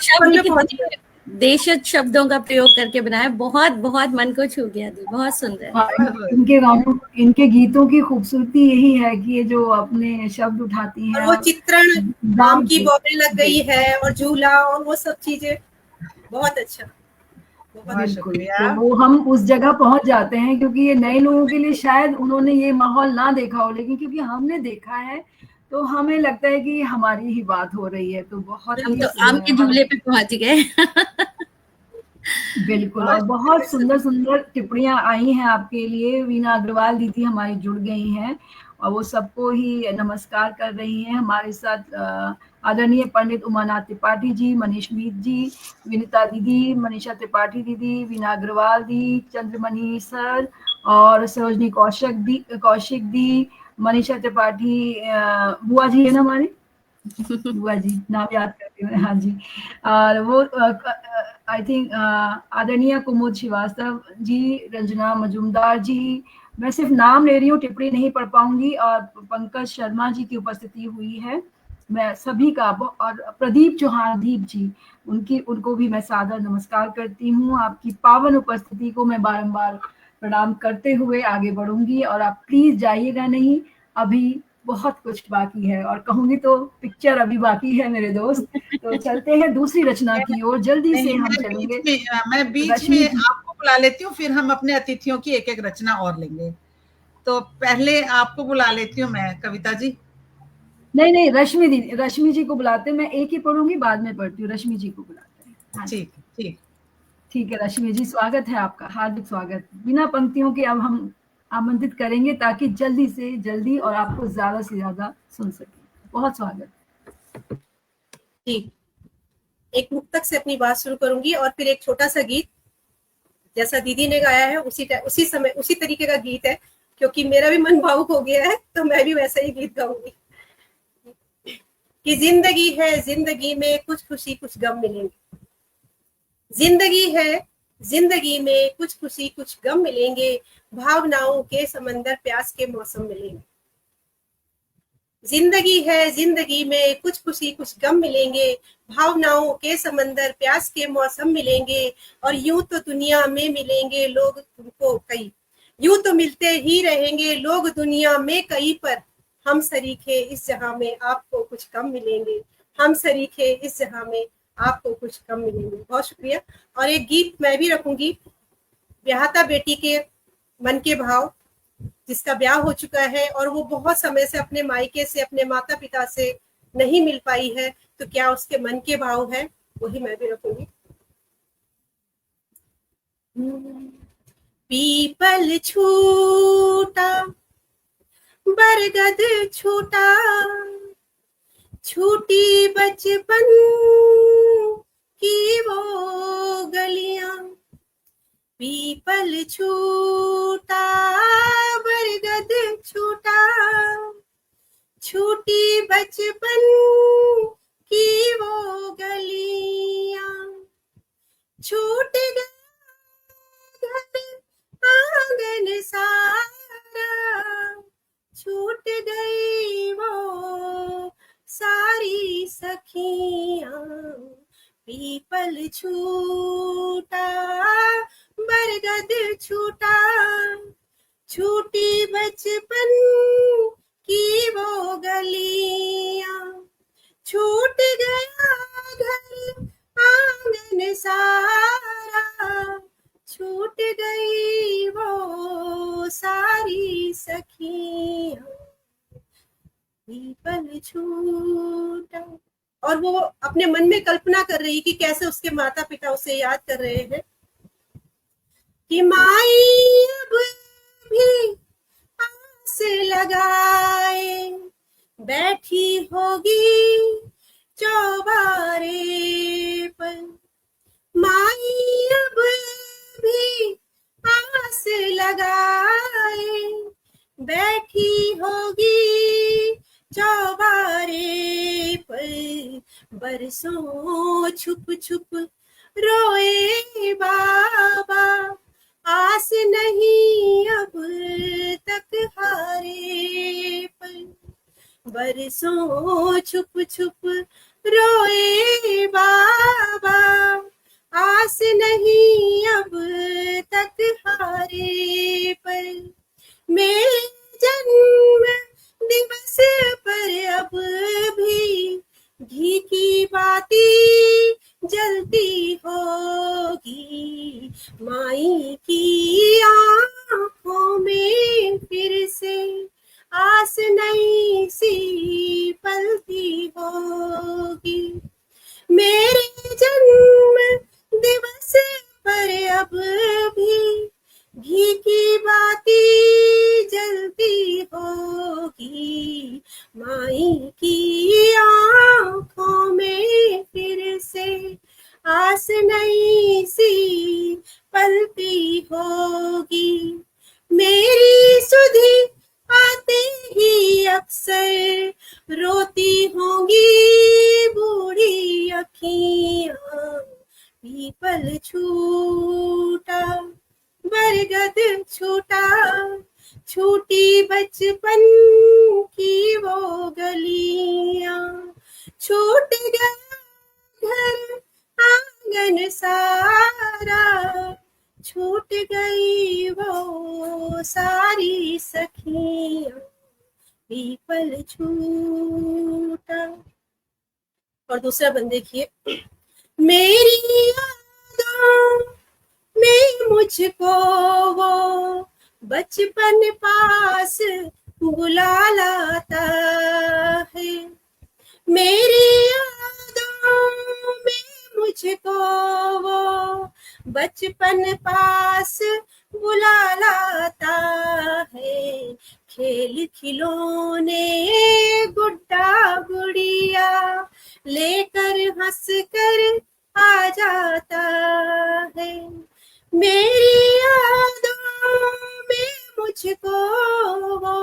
शब्द कितने देशज शब्दों का प्रयोग करके बनाया, बहुत बहुत मन को छू गया दी, बहुत सुंदर। हाँ, इनके गानों, इनके गीतों की खूबसूरती यही है कि ये जो अपने शब्द उठाती और है, वो चित्रण राम की जी, बॉबी लग गई है और झूला और वो सब चीजें, बहुत अच्छा, बहुत बहुत बिल्कुल। शुक्रिया। तो वो हम उस जगह पहुंच जाते हैं, क्योंकि ये नए लोगों के लिए शायद उन्होंने ये माहौल ना देखा हो, लेकिन क्योंकि हमने देखा है तो हमें लगता है कि हमारी ही बात हो रही है। तो बहुत हम ही तो आम के सुंदर, झूले पे पहुंच गए। बिल्कुल। और बहुत सुंदर सुंदर टिप्पणियां आई हैं आपके लिए। वीना अग्रवाल दीदी हमारी जुड़ गई हैं और वो सबको ही नमस्कार कर रही हैं। हमारे साथ आदरणीय पंडित उमानाथ त्रिपाठी जी, मनीष मीत जी, विनीता दीदी, मनीषा त्रिपाठी दीदी, वीना अग्रवाल दी, चंद्रमणि सर और सरोजनी कौशिक दी, मनीषा त्रिपाठी, बुआ जी है ना हमारी, बुआ जी नाम याद करती हूँ, हाँ जी। और वो आई थिंक आदरणीय कुमुद श्रीवास्तव जी, रंजना मजूमदार जी, मैं सिर्फ नाम ले रही हूँ, टिप्पणी नहीं पढ़ पाऊंगी। और पंकज शर्मा जी की उपस्थिति हुई है, मैं सभी का, और प्रदीप चौहान दीप जी, उनको भी मैं सादर नमस्कार करती हूँ। आपकी पावन उपस्थिति को मैं बारंबार प्रणाम करते हुए आगे बढ़ूंगी। और आप प्लीज जाइएगा नहीं, अभी बहुत कुछ बाकी है, और कहूंगी तो पिक्चर अभी बाकी है मेरे दोस्त। तो चलते हैं दूसरी रचना की ओर, जल्दी से हम चलेंगे। मैं बीच रश्मि में जी, आपको बुला लेती हूँ, फिर हम अपने अतिथियों की एक एक रचना और लेंगे। तो पहले आपको बुला लेती हूँ मैं, कविता जी। नहीं, रश्मि जी को बुलाते हैं, मैं एक ही पढ़ूंगी, बाद में पढ़ती हूँ, रश्मि जी को बुलाते हैं। हाँ जी, ठीक ठीक ठीक है रश्मि जी, स्वागत है आपका, हार्दिक स्वागत। बिना पंक्तियों के अब हम आमंत्रित करेंगे ताकि जल्दी से जल्दी और आपको ज्यादा से ज्यादा सुन सके। बहुत स्वागत। ठीक। एक मुक्तक से अपनी बात शुरू करूंगी और फिर एक छोटा सा गीत, जैसा दीदी ने गाया है उसी समय उसी तरीके का गीत है, क्योंकि मेरा भी मन भावुक हो गया है, तो मैं भी वैसा ही गीत गाऊंगी। कि जिंदगी है, जिंदगी में कुछ खुशी कुछ गम मिलेंगे, जिंदगी है, जिंदगी में कुछ खुशी कुछ गम मिलेंगे, भावनाओं के समंदर प्यास के मौसम मिलेंगे। जिंदगी है, जिंदगी में कुछ खुशी कुछ गम मिलेंगे, भावनाओं के समंदर प्यास के मौसम मिलेंगे, और यूं तो दुनिया में मिलेंगे लोग तुमको कई, यूं तो मिलते ही रहेंगे लोग दुनिया में कई, पर हम शरीके इस जहां में आपको कुछ कम मिलेंगे, हम शरीके इस जहां में आपको कुछ कम मिलेंगे। बहुत शुक्रिया। और एक गीत मैं भी रखूंगी, ब्याहता बेटी के मन के भाव, जिसका ब्याह हो चुका है और वो बहुत समय से अपने मायके से, अपने माता पिता से नहीं मिल पाई है, तो क्या उसके मन के भाव है, वही मैं भी रखूंगी। पीपल छूटा बरगद छूटा, छूटी बचपन की वो गलियां। पीपल छूटा बरगद छूटा, छूटी बचपन की वो गलियां। छूट गया घर आंगन सारा, छूट गई वो सारी सखियां। पीपल छूटा बरगद छूटा, छूटी बचपन की वो गलियां। छूट गया घर आंगन सारा, छूट गई वो सारी सखियां। पीपल छूटा। और वो अपने मन में कल्पना कर रही कि कैसे उसके माता पिता उसे याद कर रहे हैं कि माई अब भी आस लगाए बैठी होगी चौबारे पर। माई अब भी आस लगाए बैठी होगी चौबारे पर। बरसों छुप छुप रोए बाबा, आस नहीं अब तक हारे पर। बरसों छुप छुप रोए बाबा, आस नहीं अब तक हारे पर। मेरे जन्म दिवस पर अब भी घी की बाती जलती होगी। माई की आंखों में फिर से आस नई सी पलती होगी। मेरे जन्म दिवस पर अब भी घी की बाती जलती होगी। माई की आंखों में फिर से आस नई सी पलती होगी। मेरी सुधि आते ही अक्सर रोती होंगी बूढ़ी अखियां। पीपल छूटा बरगद छूटा, छूटी बचपन की वो गलियां। छूट गया घर आंगन सारा, छूट गई वो सारी सखियां। पीपल छूटा। और दूसरा बंद देखिए। मेरी यादों में मुझको वो बचपन पास बुला लाता है। मेरी यादों में मुझको वो बचपन पास बुला लाता है। खेल खिलौने गुड्डा गुड़िया लेकर हंस कर आ जाता है। मेरी यादों में मुझको वो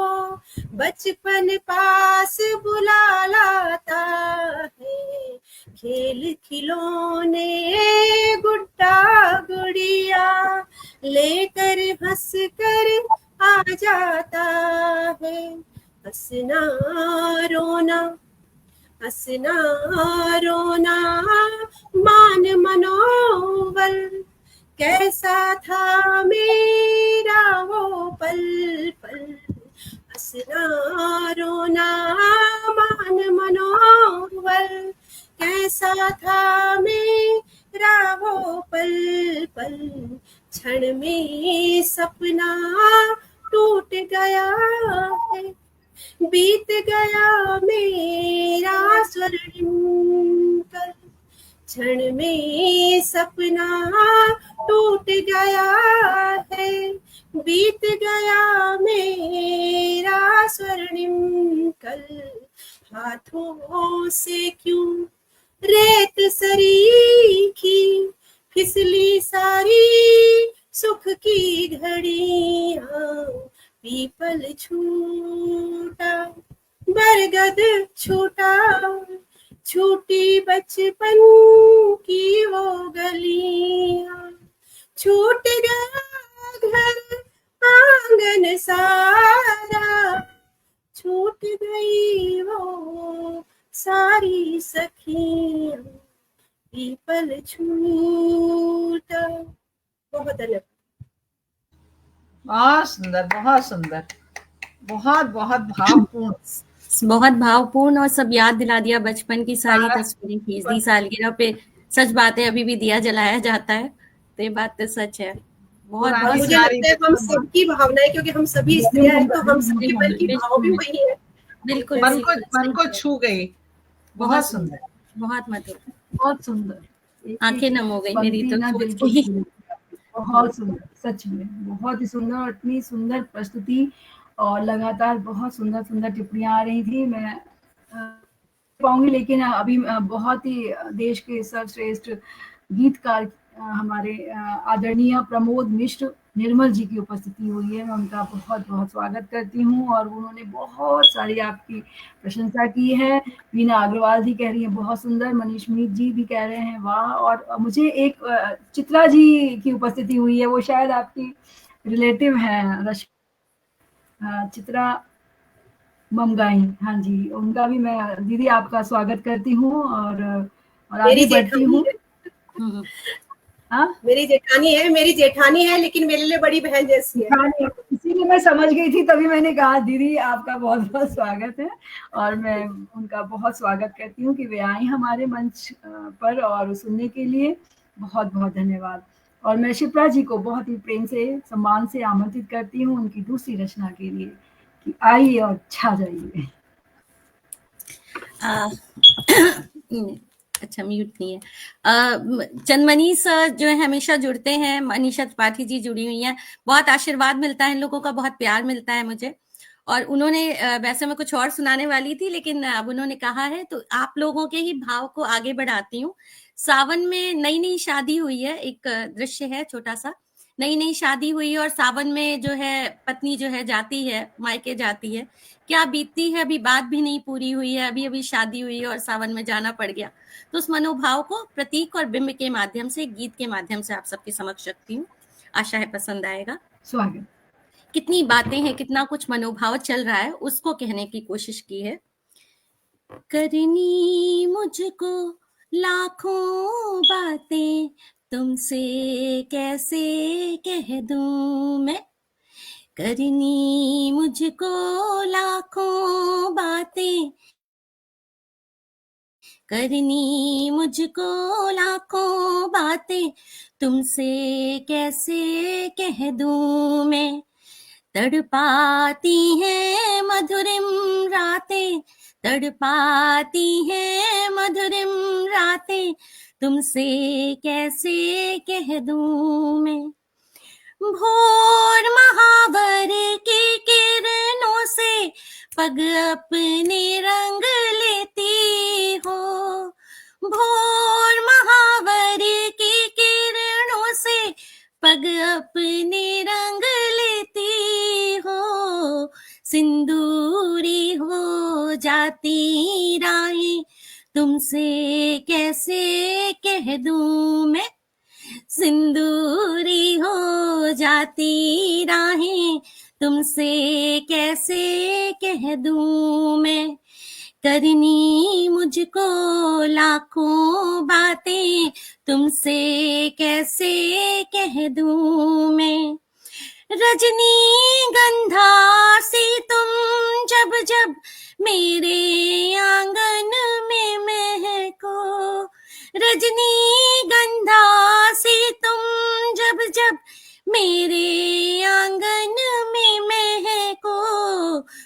बचपन पास बुला लाता है। खेल खिलौने गुड्डा गुड़िया लेकर हंस कर आ जाता है। हंसना रोना हंसना रोना मान मनोबल, कैसा था मेरा वो पल पल। हंसना रोना मान मनोबल, कैसा था मेरा वो पल पल। क्षण में सपना टूट गया है, बीत गया मेरा स्वर्णिम कल। क्षण में सपना टूट गया है, बीत गया मेरा स्वर्णिम कल, हाथों से क्यों रेत सरीखी, फिसली सारी सुख की घड़ियां, पीपल छूटा बरगद छूटा, छूटी बचपन की वो गलियां, छूट गया घर आंगन सारा, छूट गई वो सारी सखियां, पीपल छूटा। बहुत धन्यवाद। बहुत सुंदर, बहुत सुंदर, बहुत बहुत भावपूर्ण, बहुत भावपूर्ण, और सब याद दिला दिया बचपन की सारी हाँ। तस्वीरें खींच दी सालगिरह पे। सच बात है, अभी भी दिया जलाया जाता है, तो ये बात तो सच है। बहुत पुरानी बहुत मुझे सारी लगता है हम सबकी भावनाएं, क्योंकि हम सभी स्त्रियां हैं, तो हम सबके मन की भाव भी वही है। बिल्कुल मन बिल्कुल को मन को सही है। छू गई। बहुत सुंदर, बहुत मधुर, बहुत सुंदर। आंखें नम हो गई मेरी पंक्ति तो ना सोच दिल के को ही। छू लेती है। बहुत सुंदर, सच में बहुत ही सुंदर, और इतनी सुंदर प्रस्तुति, और लगातार बहुत सुंदर सुंदर टिप्पणियां आ रही थी। मैं पाऊंगी, लेकिन अभी बहुत ही देश के सर्वश्रेष्ठ गीतकार हमारे आदरणीय प्रमोद मिश्र निर्मल जी की उपस्थिति हुई है। मैं उनका बहुत बहुत स्वागत करती हूँ, और उन्होंने बहुत सारी आपकी प्रशंसा की है। वीना अग्रवाल जी कह रही है बहुत सुंदर, मनीष मीत जी भी कह रहे हैं वाह। और मुझे एक चित्रा जी की उपस्थिति हुई है, वो शायद आपकी रिलेटिव है, चित्रा ममगाई। हाँ जी, उनका भी मैं दीदी आपका स्वागत करती हूँ, और मेरी आगे बढ़ती जेठानी हूँ। है, हाँ, मेरी जेठानी है, लेकिन मेरे लिए बड़ी बहन जैसी है। हाँ, इसीलिए मैं समझ गई थी, तभी मैंने कहा दीदी आपका बहुत बहुत स्वागत है, और मैं उनका बहुत स्वागत करती हूँ कि वे आई हमारे मंच पर, और सुनने के लिए बहुत बहुत धन्यवाद। और मैं शिप्रा जी को बहुत ही प्रेम से, सम्मान से आमंत्रित करती हूँ उनकी दूसरी रचना के लिए, कि आइए और छा जाइए। अच्छा, म्यूट नहीं है। चंदमनी सर जो है हमेशा जुड़ते हैं, मनीषा त्रिपाठी जी जुड़ी हुई हैं, बहुत आशीर्वाद मिलता है इन लोगों का, बहुत प्यार मिलता है मुझे। और उन्होंने वैसे मैं कुछ और सुनाने वाली थी, लेकिन अब उन्होंने कहा है तो आप लोगों के ही भाव को आगे बढ़ाती हूँ। सावन में नई नई शादी हुई है, एक दृश्य है छोटा सा। नई नई शादी हुई और सावन में जो है पत्नी जो है जाती है, मायके जाती है, क्या बीतती है, अभी बात भी नहीं पूरी हुई है, अभी अभी शादी हुई है और सावन में जाना पड़ गया। तो उस मनोभाव को प्रतीक और बिंब के माध्यम से, गीत के माध्यम से आप सबके समक्ष रखती हूँ। आशा है पसंद आएगा। स्वागत। कितनी बातें हैं, कितना कुछ मनोभाव चल रहा है, उसको कहने की कोशिश की है। करनी मुझको लाखों बातें, तुमसे कैसे कह दूं मैं, करनी मुझको लाखों बातें, करनी मुझको लाखों बातें, तुमसे कैसे कह दूं मैं, तड़पाती हैं मधुरिम रातें, तड़पाती हैं मधुरिम रातें, तुमसे कैसे कह दूं मैं, भोर महावर की किरणों से पग अपने रंग लेती हो, भोर महावर की किरणों से पग अपने रंग लेती हो, सिंदूरी हो जाती राहें, तुमसे कैसे कह दूं मैं, सिंदूरी हो जाती राहें, तुमसे कैसे कह दूं मैं, करनी मुझको लाखों बातें, तुमसे कैसे कह दूं मैं, रजनी गंधा सी तुम जब जब मेरे आंगन में महको, रजनी गंधा सी तुम जब जब मेरे आंगन में महको,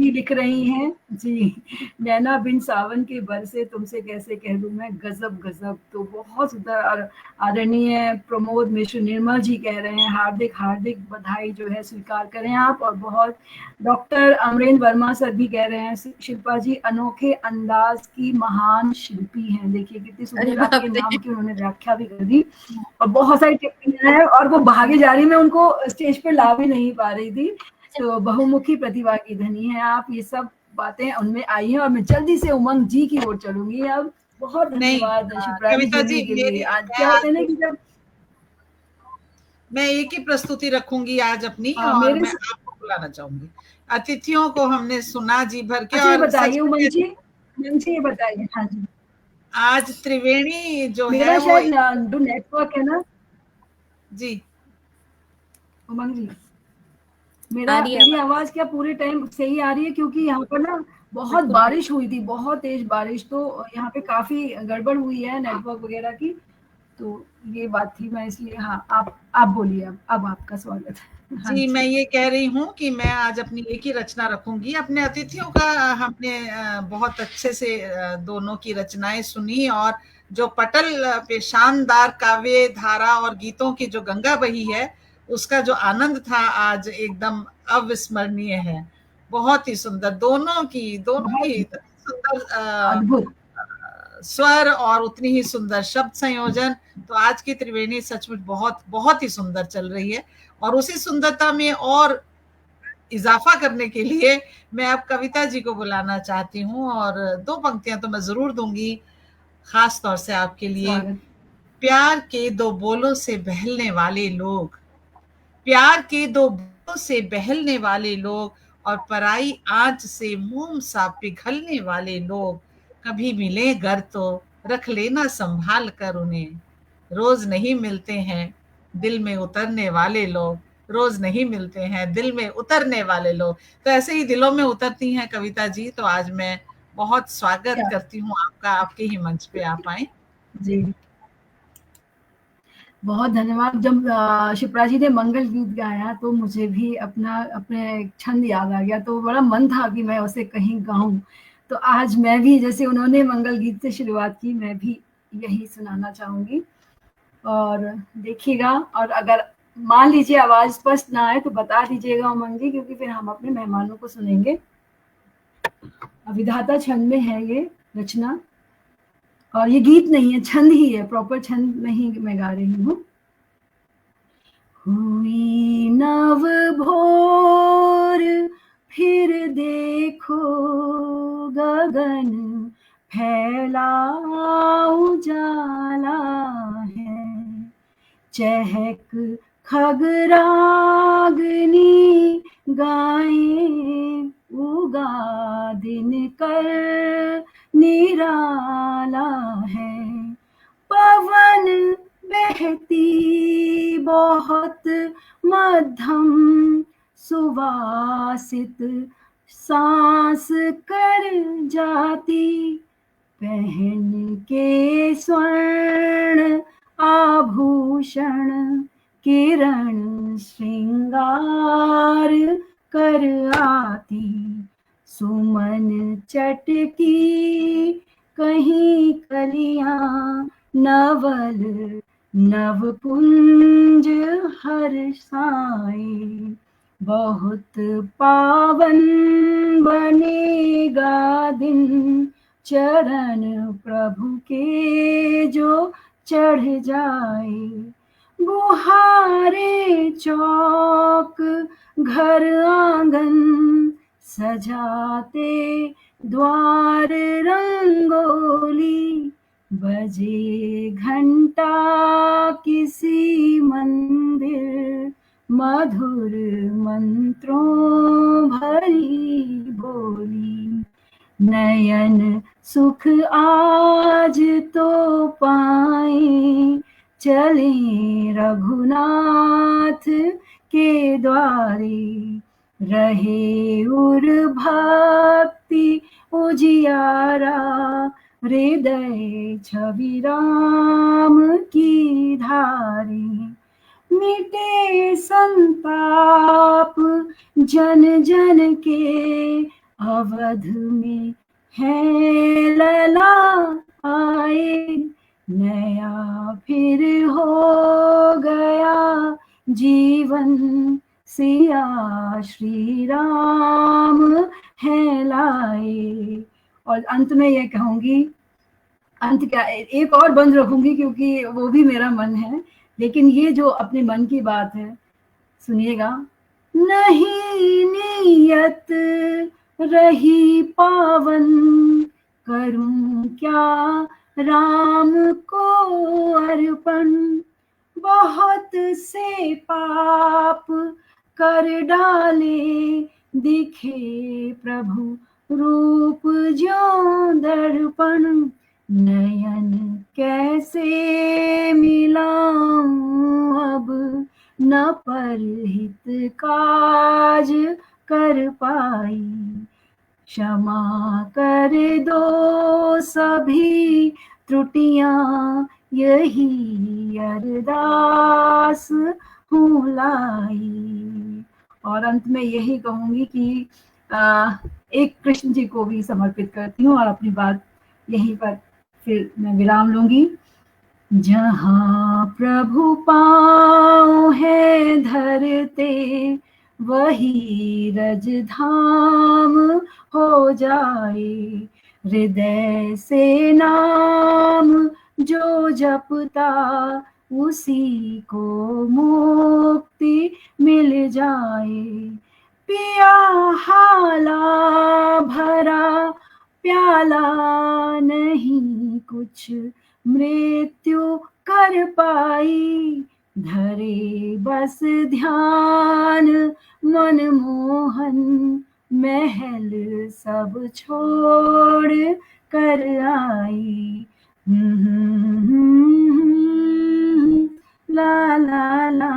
ये लिख रही हैं जी, नैना बिन सावन के बरसे तुमसे कैसे कह दूं मैं, गजब गजब। तो बहुत सुंदर। और आदरणीय प्रमोद मिश्र निर्मल जी कह रहे हैं हार्दिक हार्दिक बधाई जो है स्वीकार करें आप। और बहुत डॉक्टर अमरेंद्र वर्मा सर भी कह रहे हैं शिल्पा जी अनोखे अंदाज की महान शिल्पी हैं। देखिए कितनी अरे सुंदर बाप आपके रे। नाम की उन्होंने व्याख्या भी कर दी। और बहुत सारी टिप्पणियां हैं और वो भागे जा रही, मैं उनको स्टेज पे ला भी नहीं पा रही थी। तो बहुमुखी प्रतिभा की धनी है आप, ये सब बातें उनमें आई हैं। और मैं जल्दी से उमंग जी की ओर चलूंगी अब। बहुत नहीं धन्यवाद शिप्रा जी कविता जी, जुड़ने के लिए। आज मैं क्या होता है ना आज कि जब मैं एक ही प्रस्तुति रखूंगी आज अपनी, और मेरे मैं से, आपको बुलाना चाहूंगी। अतिथियों को हमने सुना जी भर के, अच्छा ये और सच बताइए में उमंग जी ये बताइए। हाँ जी, आज त्रिवेणी जो है मेरा वो शायद जो नेटवर्क है ना जी उमंग जी, आ रही है मेरी आवाज। आवाज क्या पूरे टाइम सही आ रही है? क्योंकि यहाँ पर ना बहुत बिल्कुल ठीक। बारिश हुई थी, बहुत तेज बारिश, तो यहाँ पे काफी गड़बड़ हुई है नेटवर्क वगैरह की। तो ये बात थी, मैं इसलिए, हाँ आप बोलिए। अब आपका स्वागत है। हाँ जी, मैं जी, ये कह रही हूँ कि मैं आज अपनी एक ही रचना रखूंगी। अपने अतिथियों का हमने बहुत अच्छे से दोनों की रचनाएं सुनी, और जो पटल पे शानदार काव्य धारा और गीतों की जो गंगा बही है, उसका जो आनंद था आज एकदम अविस्मरणीय है। बहुत ही सुंदर दोनों बहुत की सुंदर अद्भुत। स्वर और उतनी ही सुंदर शब्द संयोजन। तो आज की त्रिवेणी सचमुच बहुत बहुत ही सुंदर चल रही है। और उसी सुंदरता में और इजाफा करने के लिए मैं अब कविता जी को बुलाना चाहती हूँ, और दो पंक्तियां तो मैं जरूर दूंगी खास तौर से आपके लिए। स्वागत। प्यार के दो बोलों से बहलने वाले लोग, प्यार के दो बोलों से बहलने वाले लोग, और पराई आंच से मोम सा पिघलने वाले लोग, कभी मिले घर तो रख लेना संभाल कर उन्हें। रोज नहीं मिलते हैं दिल में उतरने वाले लोग, रोज नहीं मिलते हैं दिल में उतरने वाले लोग। तो ऐसे ही दिलों में उतरती हैं कविता जी। तो आज मैं बहुत स्वागत क्या करती हूँ आपका, आपके ही मंच पे आप आए। जी, बहुत धन्यवाद। जब शिप्रा जी ने मंगल गीत गाया तो मुझे भी अपने छंद याद आ गया, तो बड़ा मन था कि मैं उसे कहीं गाऊं। तो आज मैं भी, जैसे उन्होंने मंगल गीत से शुरुआत की, मैं भी यही सुनाना चाहूंगी। और देखिएगा, और अगर मान लीजिए आवाज स्पष्ट ना आए तो बता दीजिएगा उमंग जी, क्योंकि फिर हम अपने मेहमानों को सुनेंगे। विधाता छंद में है ये रचना, और ये गीत नहीं है, छंद ही है, प्रॉपर छंद में ही मैं गा रही हूँ। हुई नव भोर फिर देखो गगन फैला उजाला है, चहक खगरागनी गाए उगा दिन कर निराला है, पवन बहती बहुत मध्यम सुवासित सांस कर जाती, पहन के स्वर्ण आभूषण किरण श्रृंगार कर आती, सुमन चटकी कहीं कलियां नवल नवपुंज हर्षाए, बहुत पावन बनेगा दिन चरण प्रभु के जो चढ़ जाए, बुहारे चौक घर आंगन सजाते द्वार रंगोली, बजे घंटा किसी मंदिर मधुर मंत्रों भरी बोली, नयन सुख आज तो पाए चले रघुनाथ के द्वारे, रहे उर भक्ति उजियारा हृदय छवि राम की धारे, मिटे संताप जन जन के अवध में है लला आए, नया फिर हो गया जीवन, सिया श्री राम है लाए। और अंत में ये कहूंगी, अंत क्या, एक और बंद रखूंगी क्योंकि वो भी मेरा मन है, लेकिन ये जो अपने मन की बात है सुनिएगा। नहीं नियत रही पावन, करूं क्या राम को अर्पण, बहुत से पाप कर डाले, दिखे प्रभु रूप जो दर्पण, नयन कैसे मिलाऊं अब, न परहित काज कर पाई, क्षमा कर दो सभी त्रुटियां, यही अरदास हूँ लाई। और अंत में यही कहूंगी कि एक कृष्ण जी को भी समर्पित करती हूँ और अपनी बात यहीं पर फिर मैं विराम लूंगी। जहाँ प्रभु पाँव है धरते, वही रजधाम हो जाए, हृदय से नाम जो जपता, उसी को मुक्ति मिल जाए। पिया हाला भरा प्याला नहीं कुछ मृत्यु कर पाई, धरे बस ध्यान मन मोहन, महल सब छोड़ कर आई। ला ला ला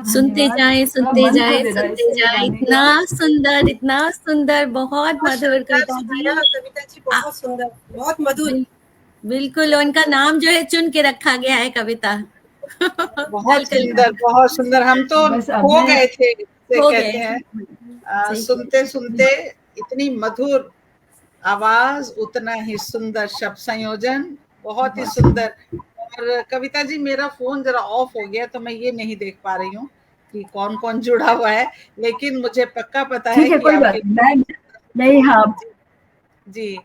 सुनते जाएं सुनते जाएं, इतना सुंदर, बहुत मधुर कविता जी। कविता जी बहुत सुंदर, बहुत मधुर। बिल्कुल, उनका नाम जो है चुन के रखा गया है कविता। बहुत सुंदर, बहुत सुंदर। हम तो खो गए थे, कहते हैं सुनते सुनते। इतनी मधुर आवाज, उतना ही सुंदर शब्द संयोजन, बहुत ही सुंदर। और कविता जी, मेरा फोन जरा ऑफ हो गया तो मैं ये नहीं देख पा रही हूँ कि कौन कौन जुड़ा हुआ है, लेकिन मुझे पक्का पता है कि कोई बात नहीं। हाँ जी,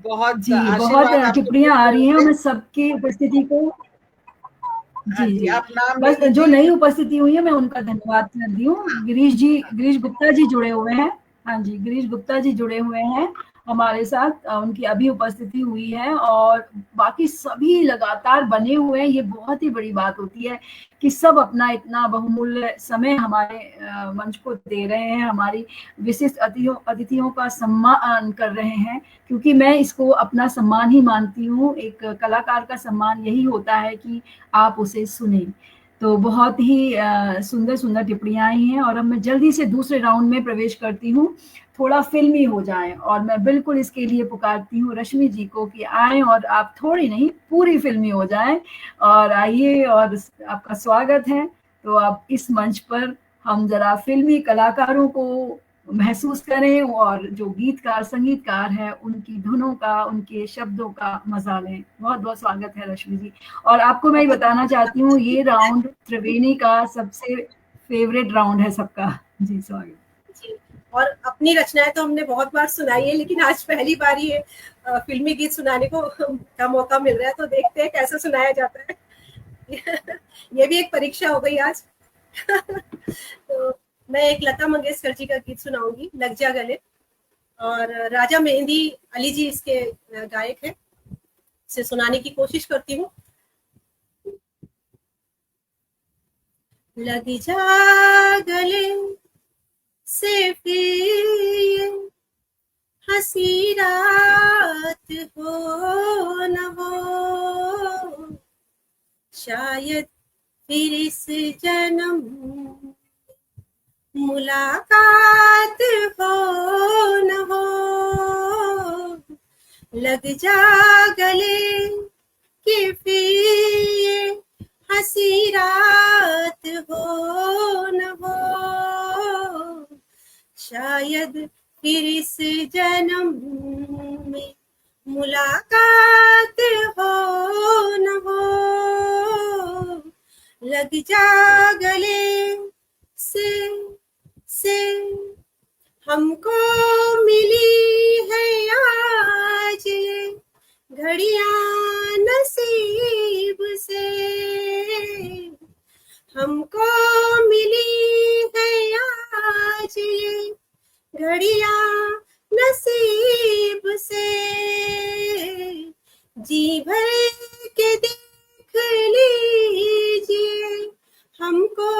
बहुत बहुत टिप्पणियां आ रही हैं, मैं सबकी उपस्थिति को जी आप नाम बस जो नई उपस्थिति हुई है मैं उनका धन्यवाद करती हूँ। गिरीश गुप्ता जी जुड़े हुए हैं। हाँ जी, गिरीश गुप्ता जी जुड़े हुए हैं हमारे साथ, उनकी अभी उपस्थिति हुई है, और बाकी सभी लगातार बने हुए हैं। ये बहुत ही बड़ी बात होती है कि सब अपना इतना बहुमूल्य समय हमारे मंच को दे रहे हैं, हमारी विशिष्ट अतिथियों का सम्मान कर रहे हैं, क्योंकि मैं इसको अपना सम्मान ही मानती हूँ। एक कलाकार का सम्मान यही होता है कि आप उसे सुने। तो बहुत ही सुंदर सुंदर टिप्पणियां आई हैं, और अब मैं जल्दी से दूसरे राउंड में प्रवेश करती हूँ, थोड़ा फिल्मी हो जाए, और मैं बिल्कुल इसके लिए पुकारती हूँ रश्मि जी को कि आए और आप थोड़ी नहीं पूरी फिल्मी हो जाए। और आइए, और आपका स्वागत है। तो आप इस मंच पर हम जरा फिल्मी कलाकारों को महसूस करें, और जो गीतकार संगीतकार है उनकी धुनों का, उनके शब्दों का मजा लें। बहुत बहुत स्वागत है रश्मि जी। और आपको मैं बताना चाहती हूँ, ये राउंड त्रिवेणी का सबसे फेवरेट राउंड है सबका। जी स्वागत जी। और अपनी रचनाएं तो हमने बहुत बार सुनाई है, लेकिन आज पहली बार ये फिल्मी गीत सुनाने का मौका मिल रहा है, तो देखते हैं कैसे सुनाया जाता है। ये भी एक परीक्षा हो गई आज। तो मैं एक लता मंगेशकर जी का गीत सुनाऊंगी, लग जा गले, और राजा मेहंदी अली जी इसके गायक है, इसे सुनाने की कोशिश करती हूँ। लग जा गले से फिर हंसी रात हो न हो, शायद फिर इस जन्म मुलाकात हो न हो। लग जा गले कि फिर हंसी रात हो न हो, शायद फिर इस जन्म में मुलाकात हो न हो, लग जा गले से हमको मिली है आज ये घड़ियां नसीब से, हमको मिली है आज ये घड़ियां नसीब से, जी भर के देख लीजिए हमको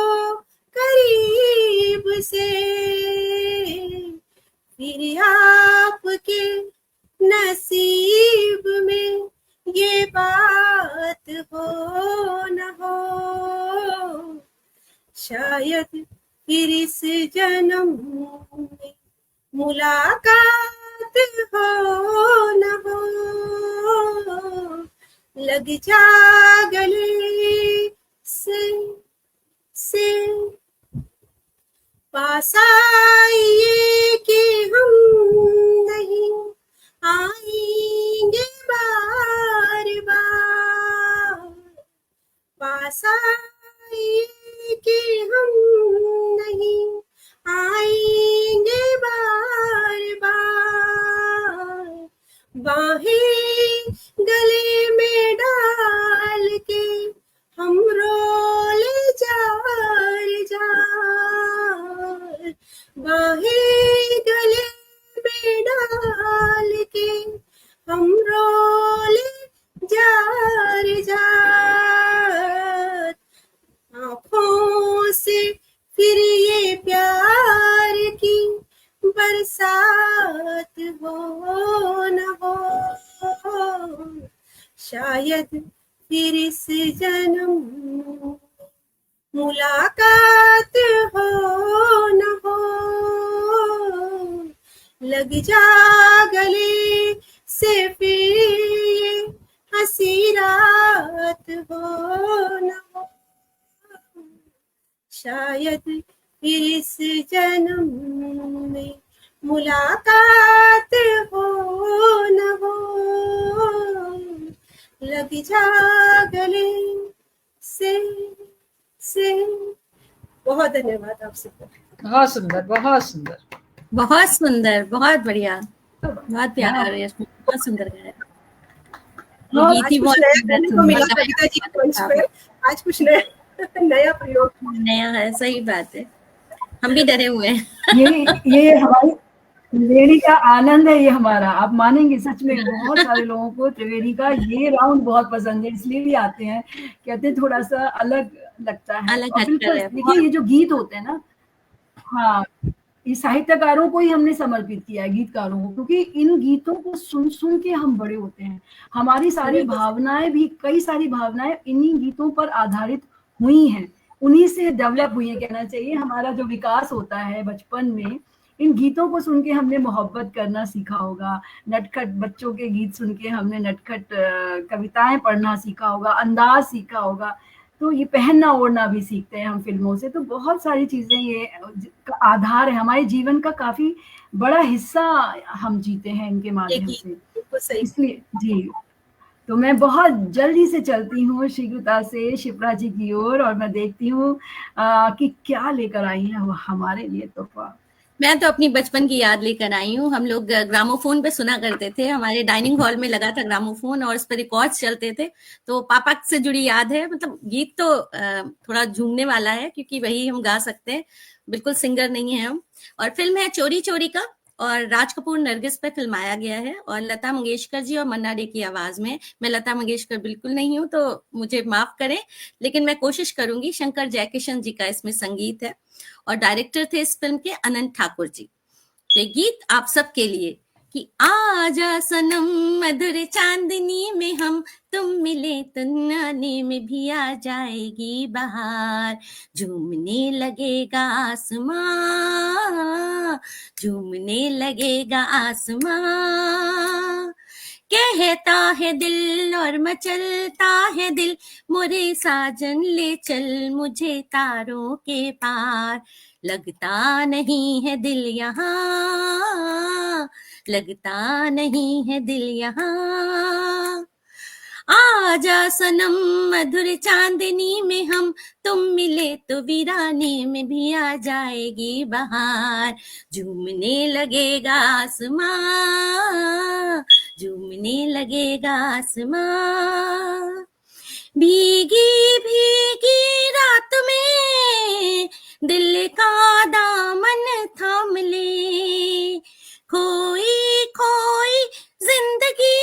करीब से, फिर आपके नसीब में ये बात हो न हो, शायद फिर इस जन्म में मुलाकात हो न हो, लग जा गले से पास आइए कि हम नहीं आएंगे बार बार, पास आइए कि हम नहीं आएंगे बार बार, बाहें गले में डाल के हम रोले जार जार, बाहें गले में डाल के हम रोले जार जार, आँखों से फिर ये प्यार की बरसात हो न हो, शायद फिर इस जन्म मुलाकात हो न हो, लग जा गले से फिर ये हंसी रात हो न हो, शायद फिर इस जन्म में मुलाकात हो न हो, लग जा गले से। बहुत धन्यवाद आप सबको। बहुत सुंदर, बहुत सुंदर, बहुत सुंदर, बहुत बढ़िया, बहुत प्यारा रेशमी, बहुत सुंदर गाया। आज कुछ नया करने को मिला कविता जी के मंच पे, आज कुछ नया प्रयोग नया है, सही बात है, हम भी डरे हुए हैं। ये हमारी त्रिवेणी का आनंद है, ये हमारा, आप मानेंगे सच में बहुत सारे लोगों को त्रिवेणी का ये राउंड बहुत पसंद है, इसलिए भी आते हैं, कहते हैं थोड़ा सा अलग लगता है। अलग और बिल्कुल है। देखिए ये जो गीत होते हैं ना, हाँ, ये साहित्यकारों को ही हमने समर्पित किया है, गीतकारों को, क्योंकि इन गीतों को सुन सुन के हम बड़े होते हैं, हमारी सारी भावनाएं भी, कई सारी भावनाएं इन्हीं गीतों पर आधारित हुई हैं, उन्हीं से डेवलप हुई है कहना चाहिए। हमारा जो विकास होता है बचपन में, इन गीतों को सुन के हमने मोहब्बत करना सीखा होगा, नटखट बच्चों के गीत सुन के हमने नटखट कविताएं पढ़ना सीखा होगा, अंदाज सीखा होगा, तो ये पहनना ओढ़ना भी सीखते हैं हम फिल्मों से, तो बहुत सारी चीजें ये आधार है, हमारे जीवन का काफी बड़ा हिस्सा हम जीते हैं इनके माध्यम से, इसलिए जी। तो मैं बहुत जल्दी से चलती हूँ शीघ्रता से शिप्रा जी की ओर, और मैं देखती हूँ कि क्या लेकर आई है वो हमारे लिए तोहफा। मैं तो अपनी बचपन की याद लेकर आई हूँ। हम लोग ग्रामोफोन पे सुना करते थे, हमारे डाइनिंग हॉल में लगा था ग्रामोफोन और उस पर रिकॉर्ड्स चलते थे, तो पापा से जुड़ी याद है। मतलब गीत तो थोड़ा झूमने वाला है क्योंकि वही हम गा सकते हैं, बिल्कुल सिंगर नहीं है हम। और फिल्म है चोरी चोरी का, और राज कपूर नरगिस पे फिल्माया गया है, और लता मंगेशकर जी और मन्ना डे की आवाज में। मैं लता मंगेशकर बिल्कुल नहीं हूँ तो मुझे माफ करें, लेकिन मैं कोशिश करूंगी। शंकर जयकिशन जी का इसमें संगीत है, और डायरेक्टर थे इस फिल्म के अनंत ठाकुर जी। तो गीत आप सबके लिए कि आजा सनम मधुर चांदनी में हम, तुम मिले तो नाने में भी आ जाएगी बहार, झूमने लगेगा आसमां, झूमने लगेगा आसमां, कहता है दिल और मचलता है दिल, मोरे साजन ले चल मुझे तारों के पार। लगता नहीं है दिल यहाँ, लगता नहीं है दिल यहाँ। आजा सनम मधुर चांदनी में हम, तुम मिले तो वीराने में भी आ जाएगी बहार। झूमने लगेगा आसमां, झूमने लगेगा आसमां। भीगी भीगी रात में दिल का दामन थाम ले, खोई खोई जिंदगी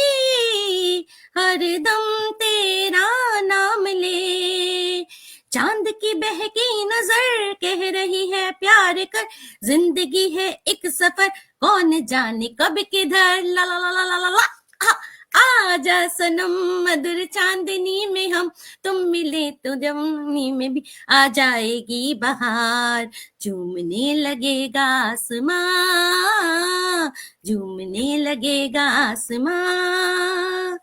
हरदम तेरा नाम ले। चांद की बहकी नजर कह रही है प्यार कर, जिंदगी है एक सफर कौन जाने कब किधर। ला ला ला ला ला ला, ला। आजा सनम मधुर चांदनी में हम, तुम मिले तो जवानी में भी आ जाएगी बहार। झूमने लगेगा आसमां, झूमने लगेगा आसमां।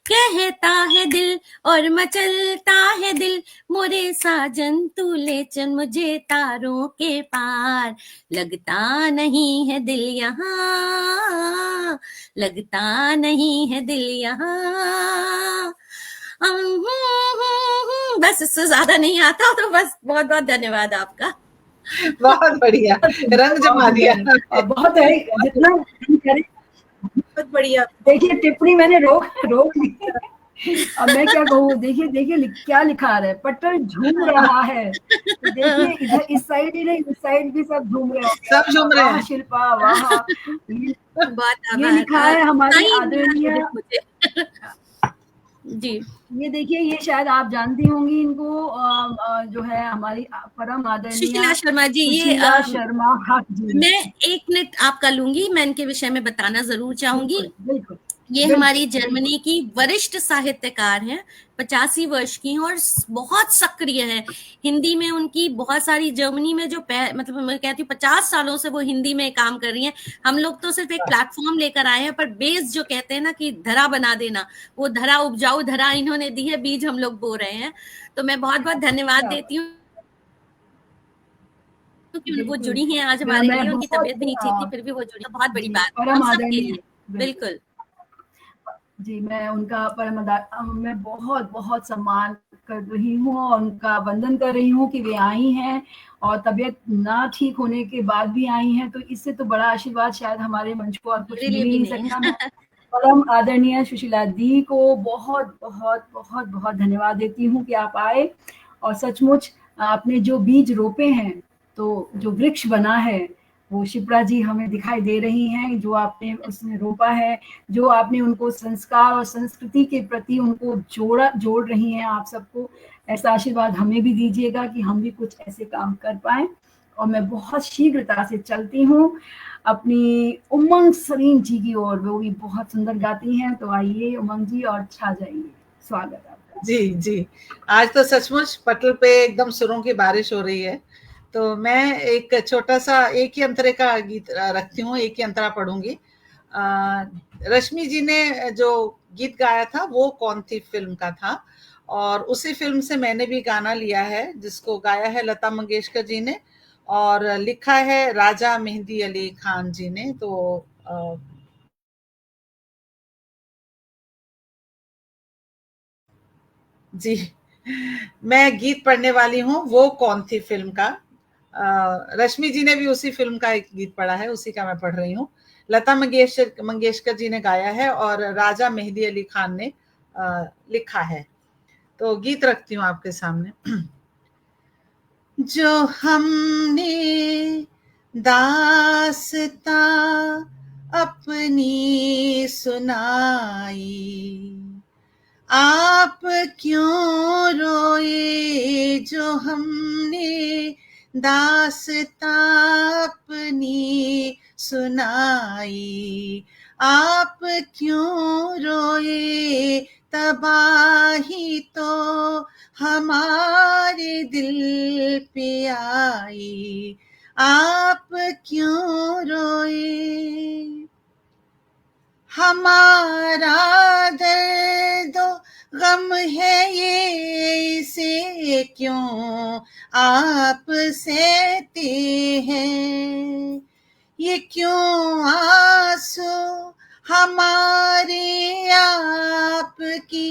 कहता है दिल और मचलता है दिल, मोरे साजन तू ले चल मुझे तारों के पार। लगता नहीं है दिल यहाँ, लगता नहीं है दिल यहाँ। बस इससे ज्यादा नहीं आता, तो बस बहुत बहुत धन्यवाद आपका। बहुत बढ़िया, रंग जमा दिया। बहुत है, जितना करे। बहुत बढ़िया। देखिए टिप्पणी मैंने रोक ली। अब मैं क्या कहूँ, देखिए क्या लिखा है, पटल झूम रहा है। देखिए इधर इस साइड ही नहीं, इस साइड भी सब झूम रहे हैं, सब झूम रहे हैं। शिल्पा वाह। ये लिखा है हमारी आदरणीय जी। ये देखिए, ये शायद आप जानती होंगी इनको, जो है हमारी परम आदरणीय सुशीला शर्मा जी। सुशीला शर्मा, हाँ जी। मैं 1 मिनट आपका लूंगी, मैं इनके विषय में बताना जरूर चाहूंगी। बिल्कुल। ये हमारी जर्मनी की वरिष्ठ साहित्यकार हैं, 85 वर्ष की हैं और बहुत सक्रिय है। हिंदी में उनकी बहुत सारी, जर्मनी में जो मतलब मैं कहती हूँ 50 सालों से वो हिंदी में काम कर रही हैं। हम लोग तो सिर्फ एक प्लेटफॉर्म लेकर आए हैं, पर बेस जो कहते हैं ना कि धरा बना देना, वो धरा, उपजाऊ धरा इन्होंने दी है, बीज हम लोग बो रहे हैं। तो मैं बहुत बहुत धन्यवाद देती हूँ क्योंकि वो जुड़ी हैं आज हमारे लिए। उनकी तबीयत भी नहीं ठीक थी, फिर भी वो जुड़ी, बहुत बड़ी बात हम सब के लिए। बिल्कुल जी, मैं उनका मैं बहुत बहुत सम्मान कर रही हूँ और उनका वंदन कर रही हूँ कि वे आई हैं और तबीयत ना ठीक होने के बाद भी आई हैं, तो इससे तो बड़ा आशीर्वाद शायद हमारे मंच को और कुछ मिल ही नहीं सकता। मैं परम आदरणीय सुशीला दी को बहुत बहुत बहुत बहुत धन्यवाद देती हूँ कि आप आए और सचमुच आपने जो बीज रोपे हैं, तो जो वृक्ष बना है वो शिप्रा जी हमें दिखाई दे रही हैं, जो आपने उसमें रोपा है, जो आपने उनको संस्कार और संस्कृति के प्रति उनको जोड़ रही हैं। आप सबको ऐसा आशीर्वाद हमें भी दीजिएगा कि हम भी कुछ ऐसे काम कर पाएं। और मैं बहुत शीघ्रता से चलती हूँ अपनी उमंग सरीन जी की ओर, वो भी बहुत सुंदर गाती हैं। तो आइए उमंग जी और छा जाइए। स्वागत आपका। जी जी, आज तो सचमुच पटल पे एकदम सुरों की बारिश हो रही है। तो मैं एक छोटा सा एक ही अंतरे का गीत रखती हूँ, एक ही अंतरा पढ़ूंगी। रश्मि जी ने जो गीत गाया था वो कौन थी फिल्म का था, और उसी फिल्म से मैंने भी गाना लिया है, जिसको गाया है लता मंगेशकर जी ने और लिखा है राजा मेहंदी अली खान जी ने। तो जी, मैं गीत पढ़ने वाली हूँ वो कौन थी फिल्म का। रश्मि जी ने भी उसी फिल्म का एक गीत पढ़ा है, उसी का मैं पढ़ रही हूँ। लता मंगेशकर जी ने गाया है और राजा मेहंदी अली खान ने लिखा है। तो गीत रखती हूँ आपके सामने। जो हमने दास्तां अपनी सुनाई, आप क्यों रोए जो हमने दास्तां अपनी सुनाई, आप क्यों रोए तबाही तो हमारे दिल पे आई, आप क्यों रोए। हमारा दर्द गम है ये, इसे क्यों आप सहते हैं, ये क्यों आंसू हमारे आपकी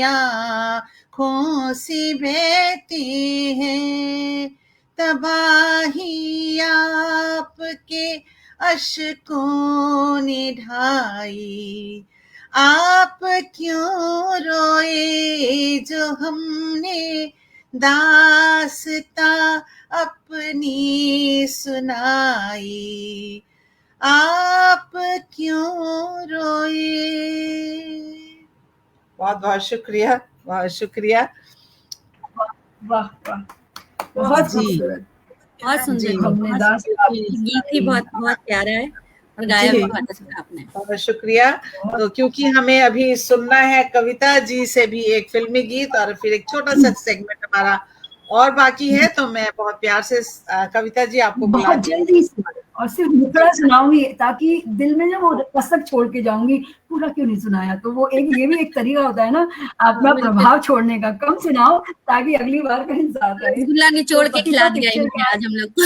आँखों से बहते हैं, तबाही आपके अश्कों ने ढाई, आप क्यों रोए जो हमने दास्तां अपनी सुनाई, आप क्यों रोए। बहुत बहुत शुक्रिया, बहुत शुक्रिया। वाह वाह, बहुत जी। खूबसूरत। बहुत सुंदर जी। हमने बहुत दास गीत ही बहुत बहुत प्यारा है और गाया जी। भी बहुत अच्छा आपने। बहुत शुक्रिया। तो क्योंकि हमें अभी सुनना है कविता जी से भी एक फिल्मी गीत और फिर एक छोटा सा सेगमेंट हमारा और बाकी है, तो मैं बहुत प्यार से कविता जी आपको बहुत बुलाती हूँ। जल्दी से, और सिर्फ मुखड़ा सुनाऊंगी ताकि दिल में ना वो कसक छोड़ के जाऊंगी, पूरा क्यों नहीं सुनाया। तो वो एक, ये भी एक तरीका होता है ना अपना प्रभाव छोड़ने का, कम सुनाओ ताकि अगली बार का इंसान रहे। रसगुल्ला निचोड़ के खिला दिया पिक्चर इनने आज हम लोग को।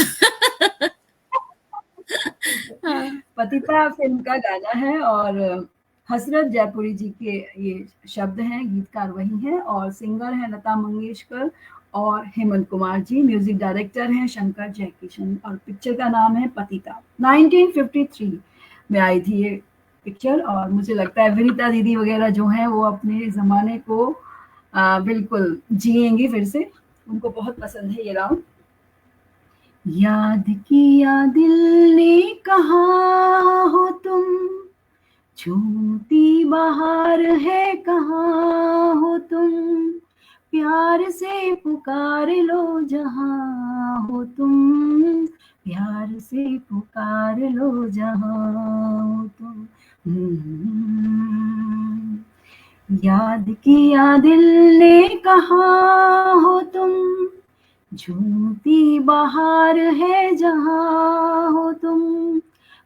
हाँ। पतिता फिल्म का गाना है और हसरत जयपुरी जी के ये शब्द हैं, गीतकार वही हैं और सिंगर है लता मंगेशकर और हेमंत कुमार जी, म्यूजिक डायरेक्टर हैं शंकर जयकिशन और पिक्चर का नाम है पतिता। 1953 में आई थी ये पिक्चर और मुझे लगता है विनीता दीदी वगैरह जो हैं वो अपने ज़माने को बिल्कुल जिएंगी फिर से, उनको बहुत पसंद है ये राउंड। याद किया दिल ने कहाँ हो तुम, झूमती बहार है कहाँ हो तुम, प्यार से पुकार लो जहाँ हो तुम, प्यार से पुकार लो जहाँ हो तुम। याद किया दिल ने कहाँ हो तुम, झूमती बहार है जहाँ हो तुम,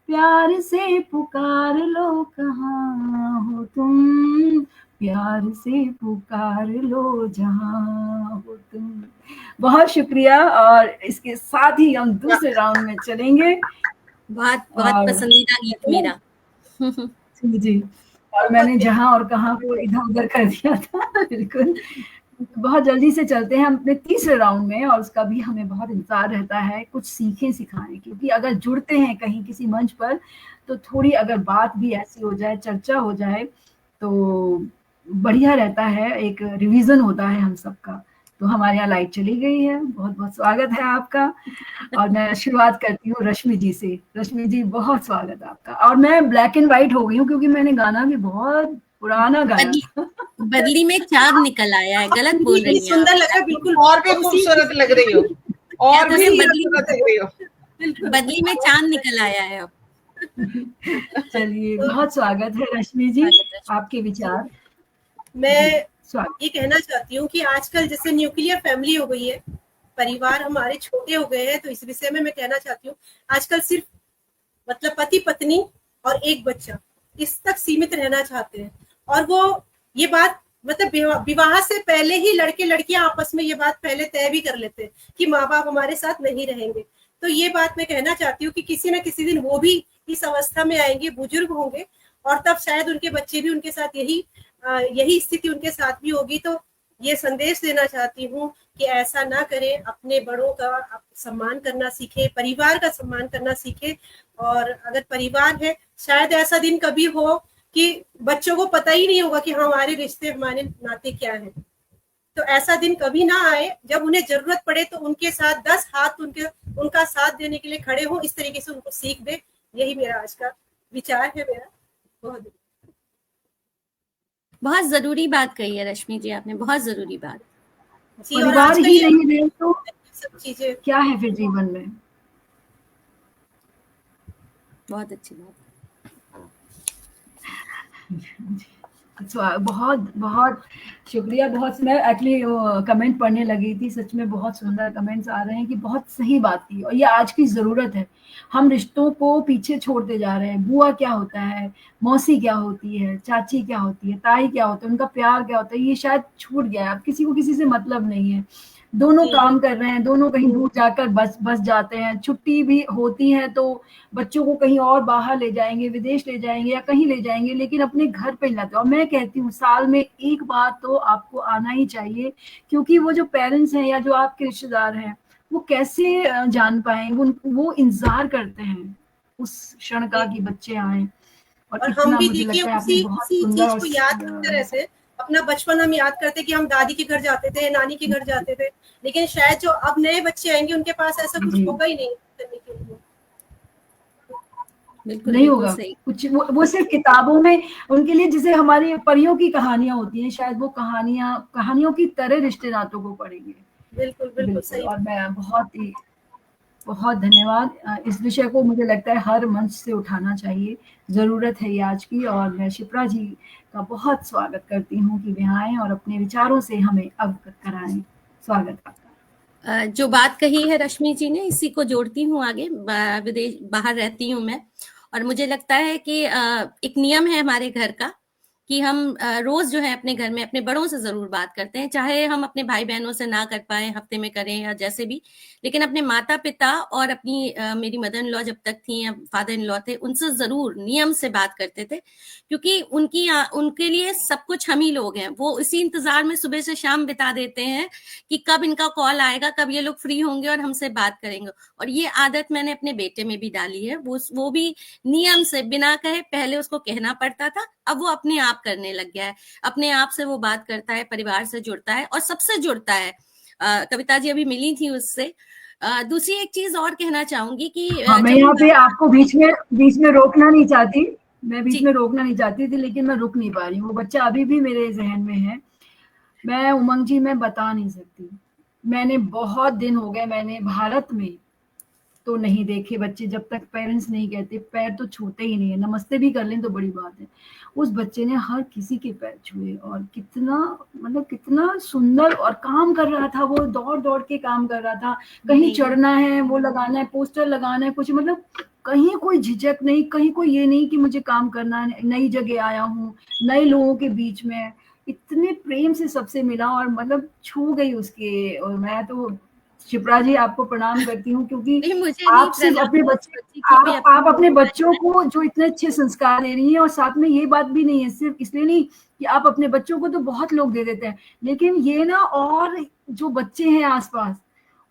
प्यार से पुकार लो कहाँ हो तुम, प्यार से पुकार लो जहाँ हो तुम। बहुत शुक्रिया और इसके साथ ही हम दूसरे राउंड में चलेंगे। बहुत बहुत पसंदीदा गीत मेरा। जी, और मैंने जहाँ और कहाँ को इधर उधर कर दिया था। बिल्कुल, बहुत जल्दी से चलते हैं अपने तीसरे राउंड में और उसका भी हमें बहुत इंतजार रहता है, कुछ सीखें सिखाएं, क्योंकि अगर जुड़ते हैं कहीं किसी मंच पर तो थोड़ी अगर बात भी ऐसी हो जाए, चर्चा हो जाए तो बढ़िया रहता है, एक रिवीजन होता है हम सबका। तो हमारे यहाँ लाइट चली गई है, बहुत बहुत स्वागत है आपका और मैं शुरुआत करती हूँ रश्मि जी से। रश्मि जी बहुत स्वागत है आपका। और मैं ब्लैक एंड व्हाइट हो गई हूँ क्योंकि मैंने गाना भी बहुत पुराना गाया था। बदली में चाँद निकल आया है, गलत बोल रही हैं सुंदर लग रहा है, बिल्कुल और भी खूबसूरत लग रही हो, और भी खूबसूरत लग रही हो। बदली में चाँद निकल आया है अब। चलिए, बहुत स्वागत है रश्मि जी, आपके विचार। मैं ये कहना चाहती हूँ कि आजकल जैसे न्यूक्लियर फैमिली हो गई है, परिवार हमारे छोटे हो गए हैं, तो इस विषय में मैं कहना चाहती हूँ आजकल सिर्फ मतलब पति पत्नी और एक बच्चा इस तक सीमित रहना चाहते हैं। और वो ये बात मतलब विवाह से पहले ही लड़के लड़कियां आपस में ये बात पहले तय भी कर लेते हैं कि माँ बाप हमारे साथ नहीं रहेंगे। तो ये बात मैं कहना चाहती हूँ कि किसी न किसी दिन वो भी इस अवस्था में आएंगे, बुजुर्ग होंगे और तब शायद उनके बच्चे भी उनके साथ यही स्थिति उनके साथ भी होगी। तो ये संदेश देना चाहती हूँ कि ऐसा ना करें, अपने बड़ों का सम्मान करना सीखे, परिवार का सम्मान करना सीखे। और अगर परिवार है, शायद ऐसा दिन कभी हो कि बच्चों को पता ही नहीं होगा कि हमारे रिश्ते हमारे नाते क्या है। तो ऐसा दिन कभी ना आए, जब उन्हें जरूरत पड़े तो उनके साथ 10 हाथ उनका साथ देने के लिए खड़े हो, इस तरीके से उनको सीख दे। यही मेरा आज का विचार है मेरा। बहुत जरूरी बात कही है रश्मि जी आपने, बहुत जरूरी बात। परिवार ही नहीं रहे तो सब चीजें क्या है फिर जीवन में। बहुत अच्छी बात। बहुत बहुत शुक्रिया। बहुत मैं एक्चुअली कमेंट पढ़ने लगी थी, सच में बहुत सुंदर कमेंट्स आ रहे हैं कि बहुत सही बात की, और ये आज की ज़रूरत है। हम रिश्तों को पीछे छोड़ते जा रहे हैं। बुआ क्या होता है, मौसी क्या होती है, चाची क्या होती है, ताई क्या होता है, उनका प्यार क्या होता है, ये शायद छूट गया है। अब किसी को किसी से मतलब नहीं है। दोनों जी काम कर रहे हैं, दोनों कहीं दूर जाकर बस बस जाते हैं। छुट्टी भी होती है तो बच्चों को कहीं और बाहर ले जाएंगे, विदेश ले जाएंगे या कहीं ले जाएंगे, लेकिन अपने घर पे नहीं लाते। और मैं कहती हूँ साल में एक बार तो आपको आना ही चाहिए, क्योंकि वो जो पेरेंट्स हैं या जो आपके रिश्तेदार हैं, वो कैसे जान पाए, वो इंतजार करते हैं उस क्षण का जी। कि बच्चे आए। और और हम इतना भी मुझे देखिए लगता है आपने उसी बहुत उसी सुंदर चीज और को याद करते रहते, अपना बचपन हम याद करते कि हम दादी के घर जाते थे, नानी के घर जाते थे, लेकिन शायद जो अब नए बच्चे आएंगे उनके पास ऐसा कुछ जी होगा ही नहीं करने के लिए। बिल्कुल नहीं बिल्कुल होगा सही। कुछ। वो सिर्फ किताबों में उनके लिए जैसे हमारी परियों की कहानियां होती हैं, शायद वो कहानियों की तरह रिश्ते नातों को पढ़ेंगे। बिल्कुल बिल्कुल बिल्कुल। सही। और मैं बहुत धन्यवाद। इस विषय को मुझे लगता है हर मंच से उठाना चाहिए, ज़रूरत है ये आज की। और मैं शिप्रा जी का बहुत स्वागत करती हूँ कि वे आएँ और अपने विचारों से हमें अवगत कराएँ। स्वागत आपका। जो बात कही है रश्मि जी ने, इसी को जोड़ती हूँ आगे। विदेश बाहर रहती हूँ मैं, और मुझे लगता है कि एक नियम है हमारे घर का कि हम रोज जो है अपने घर में अपने बड़ों से जरूर बात करते हैं, चाहे हम अपने भाई बहनों से ना कर पाए, हफ्ते में करें या जैसे भी, लेकिन अपने माता पिता और अपनी मेरी मदर इन लॉ जब तक थी या फादर इन लॉ थे, उनसे जरूर नियम से बात करते थे, क्योंकि उनके लिए सब कुछ हम ही लोग हैं। वो इसी इंतजार में सुबह से शाम बिता देते हैं कि कब इनका कॉल आएगा, कब ये लोग फ्री होंगे और हमसे बात करेंगे। और ये आदत मैंने अपने बेटे में भी डाली है। वो भी नियम से, बिना कहे, पहले उसको कहना पड़ता था, अब वो अपने आप करने लग गया है। अपने आप से वो बात करता है, परिवार से जुड़ता है और सबसे जुड़ता है। कविता जी अभी मिली थी उससे। दूसरी एक चीज और कहना चाहूंगी कि हाँ, मैं जब यहाँ हम पे आपको बीच में रोकना नहीं चाहती। मैं बीच जी में रोकना नहीं चाहती थी, लेकिन मैं रुक नहीं पा रही हूँ। वो बच्चा अभी भी मेरे जहन में है। मैं उमंग जी मैं बता नहीं सकती। मैंने बहुत दिन हो गए, मैंने भारत में तो नहीं देखे बच्चे जब तक पेरेंट्स नहीं कहते, पैर तो छूते ही नहीं है। नमस्ते भी कर लें तो बड़ी बात है। उस बच्चे ने हर किसी के पैर छुए, और कितना मतलब कितना सुंदर और काम कर रहा था। वो दौड़ दौड़ के काम कर रहा था। कहीं नहीं, चढ़ना है, वो लगाना है, पोस्टर लगाना है, कुछ मतलब कहीं कोई झिझक नहीं, कहीं कोई ये नहीं कि मुझे काम करना है, नई जगह आया हूँ, नए लोगों के बीच में इतने प्रेम से सबसे मिला, और मतलब छू गई उसके। और मैं तो शिप्रा जी आपको प्रणाम करती हूँ, क्योंकि नहीं, मुझे नहीं आप सिर्फ प्रणाम, अपने उस बच्चे बच्चे की भी आप अपनी अपने बच्चों है। को जो इतने अच्छे संस्कार दे रही हैं, और साथ में ये बात भी नहीं है सिर्फ इसलिए नहीं कि आप अपने बच्चों को तो बहुत लोग दे देते हैं, लेकिन ये ना, और जो बच्चे हैं आसपास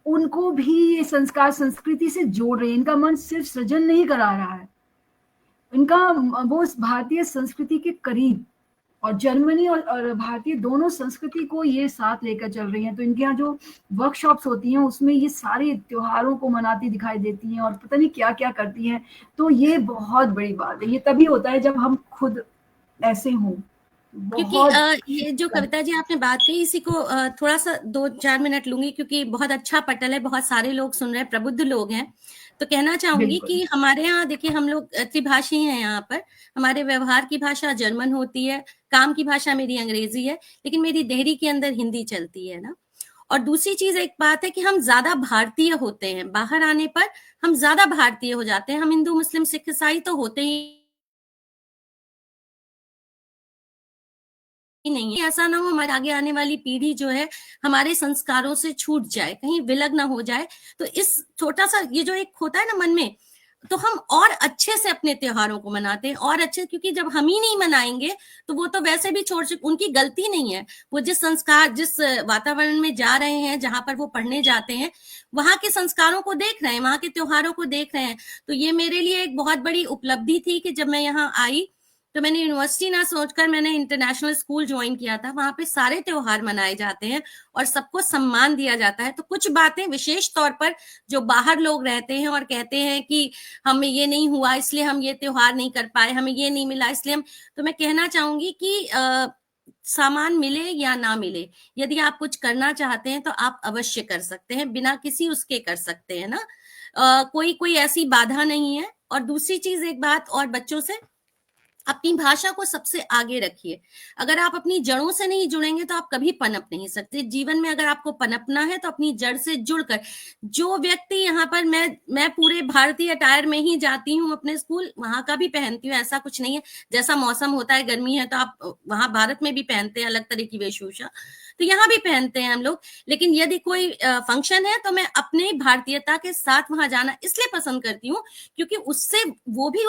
उनको भी ये संस्कार संस्कृति से जोड़ रहे हैं। इनका मन सिर्फ सृजन नहीं करा रहा है, इनका वो भारतीय संस्कृति के करीब, और जर्मनी और भारतीय दोनों संस्कृति को ये साथ लेकर चल रही हैं। तो इनके यहाँ जो वर्कशॉप्स होती हैं उसमें ये सारे त्योहारों को मनाती दिखाई देती हैं, और पता नहीं क्या क्या करती हैं। तो ये बहुत बड़ी बात है। ये तभी होता है जब हम खुद ऐसे हों। क्योंकि बहुत ये जो शुक्रिया। कविता जी आपने बात कही, इसी को थोड़ा सा 2-4 मिनट लूंगी, क्योंकि बहुत अच्छा पटल है, बहुत सारे लोग सुन रहे हैं, प्रबुद्ध लोग हैं। तो कहना चाहूंगी बिल्कुल कि हमारे यहाँ देखिए, हम लोग त्रिभाषी हैं यहाँ पर। हमारे व्यवहार की भाषा जर्मन होती है, काम की भाषा मेरी अंग्रेजी है, लेकिन मेरी देहरी के अंदर हिंदी चलती है ना। और दूसरी चीज एक बात है कि हम ज्यादा भारतीय होते हैं, बाहर आने पर हम ज्यादा भारतीय हो जाते हैं। हम हिंदू मुस्लिम सिख ईसाई तो होते ही नहीं है। ऐसा ना हो हमारे आगे आने वाली पीढ़ी जो है हमारे संस्कारों से छूट जाए, कहीं विलग ना हो जाए। तो इस छोटा सा ये जो एक होता है ना मन में, तो हम और अच्छे से अपने त्योहारों को मनाते हैं, और अच्छे, क्योंकि जब हम ही नहीं मनाएंगे तो वो तो वैसे भी छोड़ चुके, उनकी गलती नहीं है। वो जिस संस्कार, जिस वातावरण में जा रहे हैं, जहां पर वो पढ़ने जाते हैं, वहां के संस्कारों को देख रहे हैं, वहां के त्योहारों को देख रहे हैं। तो ये मेरे लिए एक बहुत बड़ी उपलब्धि थी कि जब मैं यहाँ आई तो मैंने यूनिवर्सिटी ना सोचकर मैंने इंटरनेशनल स्कूल ज्वाइन किया था। वहां पे सारे त्योहार मनाए जाते हैं और सबको सम्मान दिया जाता है। तो कुछ बातें विशेष तौर पर जो बाहर लोग रहते हैं और कहते हैं कि हमें ये नहीं हुआ इसलिए हम ये त्योहार नहीं कर पाए, हमें ये नहीं मिला इसलिए हम, तो मैं कहना चाहूंगी कि सामान मिले या ना मिले, यदि आप कुछ करना चाहते हैं तो आप अवश्य कर सकते हैं, बिना किसी उसके कर सकते हैं ना। कोई ऐसी बाधा नहीं है। और दूसरी चीज, एक बात और बच्चों से अपनी भाषा को सबसे आगे रखिए। अगर आप अपनी जड़ों से नहीं जुड़ेंगे तो आप कभी पनप नहीं सकते। जीवन में अगर आपको पनपना है तो अपनी जड़ से जुड़कर, जो व्यक्ति यहाँ पर, मैं पूरे भारतीय अटायर में ही जाती हूँ अपने स्कूल, वहां का भी पहनती हूँ, ऐसा कुछ नहीं है। जैसा मौसम होता है, गर्मी है तो आप वहां भारत में भी पहनते हैं अलग तरह की वेशभूषा, तो यहाँ भी पहनते हैं हम लोग। लेकिन यदि कोई फंक्शन है तो मैं अपने भारतीयता के साथ वहां जाना इसलिए पसंद करती हूँ क्योंकि उससे वो भी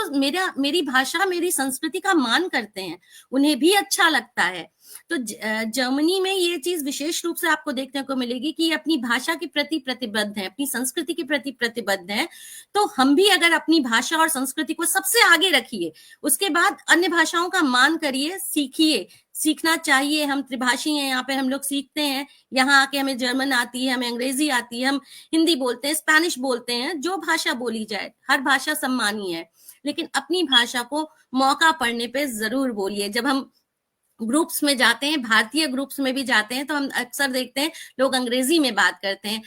मेरी भाषा, मेरी संस्कृति का मान करते हैं, उन्हें भी अच्छा लगता है। तो जर्मनी में ये चीज विशेष रूप से आपको देखने को मिलेगी कि अपनी भाषा के प्रति प्रतिबद्ध है, अपनी संस्कृति के प्रति प्रतिबद्ध है। तो हम भी अगर अपनी भाषा और संस्कृति को सबसे आगे रखिए, उसके बाद अन्य भाषाओं का मान करिए, सीखिए, सीखना चाहिए। हम त्रिभाषी हैं, यहाँ पे हम लोग सीखते हैं। यहाँ आके हमें जर्मन आती है, हमें अंग्रेजी आती है, हम हिंदी बोलते हैं, स्पेनिश बोलते हैं, जो भाषा बोली जाए, हर भाषा सम्मानीय है, लेकिन अपनी भाषा को मौका पड़ने पे जरूर बोलिए। जब हम ग्रुप्स में जाते हैं, भारतीय ग्रुप्स में भी जाते हैं, तो हम अक्सर देखते हैं लोग अंग्रेजी में बात करते हैं।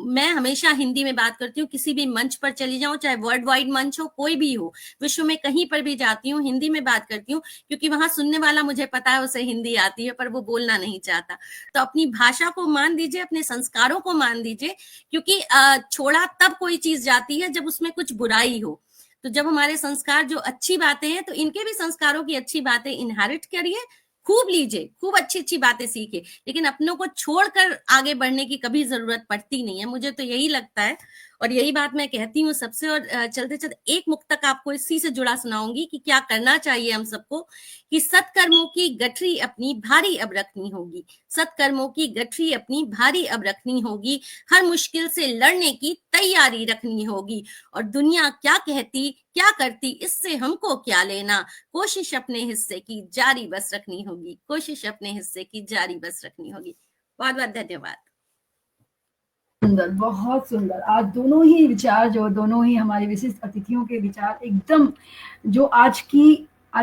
मैं हमेशा हिंदी में बात करती हूँ। किसी भी मंच पर चली जाऊं, चाहे वर्ल्ड वाइड मंच हो, कोई भी हो, विश्व में कहीं पर भी जाती हूँ, हिंदी में बात करती हूँ, क्योंकि वहां सुनने वाला मुझे पता है उसे हिंदी आती है, पर वो बोलना नहीं चाहता। तो अपनी भाषा को मान दीजिए, अपने संस्कारों को मान दीजिए, क्योंकि छोड़ा तब कोई चीज जाती है जब उसमें कुछ बुराई हो। तो जब हमारे संस्कार जो अच्छी बातें हैं, तो इनके भी संस्कारों की अच्छी बातें इनहेरिट करिए, खूब लीजिए, खूब अच्छी अच्छी बातें सीखिए, लेकिन अपनों को छोड़कर आगे बढ़ने की कभी जरूरत पड़ती नहीं है। मुझे तो यही लगता है, और यही बात मैं कहती हूँ सबसे। और चलते चलते एक मुक्तक आपको इसी से जुड़ा सुनाऊंगी कि क्या करना चाहिए हम सबको, कि सत्कर्मों की गठरी अपनी भारी अब रखनी होगी, सत्कर्मों की गठरी अपनी भारी अब रखनी होगी, हर मुश्किल से लड़ने की तैयारी रखनी होगी, और दुनिया क्या कहती क्या करती इससे हमको क्या लेना, कोशिश अपने हिस्से की जारी बस रखनी होगी, कोशिश अपने हिस्से की जारी बस रखनी होगी। बहुत बहुत धन्यवाद। सुंदर, बहुत सुंदर। आज दोनों ही विचार, जो दोनों ही हमारे विशिष्ट अतिथियों के विचार, एकदम जो आज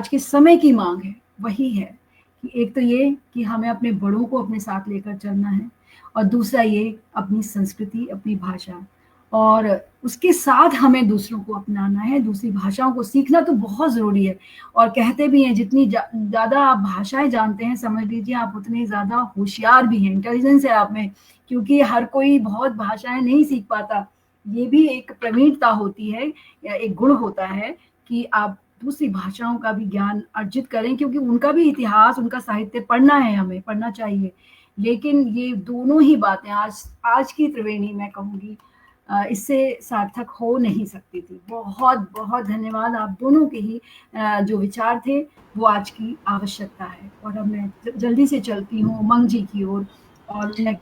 के समय की मांग है वही है। कि एक तो ये कि हमें अपने बड़ों को अपने साथ लेकर चलना है, और दूसरा ये अपनी संस्कृति, अपनी भाषा, और उसके साथ हमें दूसरों को अपनाना है, दूसरी भाषाओं को सीखना तो बहुत ज़रूरी है। और कहते भी हैं जितनी ज़्यादा आप भाषाएं जानते हैं, समझ लीजिए आप उतने ज़्यादा होशियार भी हैं, इंटेलिजेंस है आप में, क्योंकि हर कोई बहुत भाषाएं नहीं सीख पाता। ये भी एक प्रवीणता होती है, एक गुण होता है कि आप दूसरी भाषाओं का भी ज्ञान अर्जित करें, क्योंकि उनका भी इतिहास, उनका साहित्य पढ़ना है, हमें पढ़ना चाहिए। लेकिन ये दोनों ही बातें आज की त्रिवेणी, मैं कहूँगी, इससे सार्थक हो नहीं सकती थी। बहुत बहुत धन्यवाद। आप दोनों के ही जो विचार थे वो आज की आवश्यकता है। और अब मैं जल्दी से चलती हूँ उमंग जी की ओर, और मैं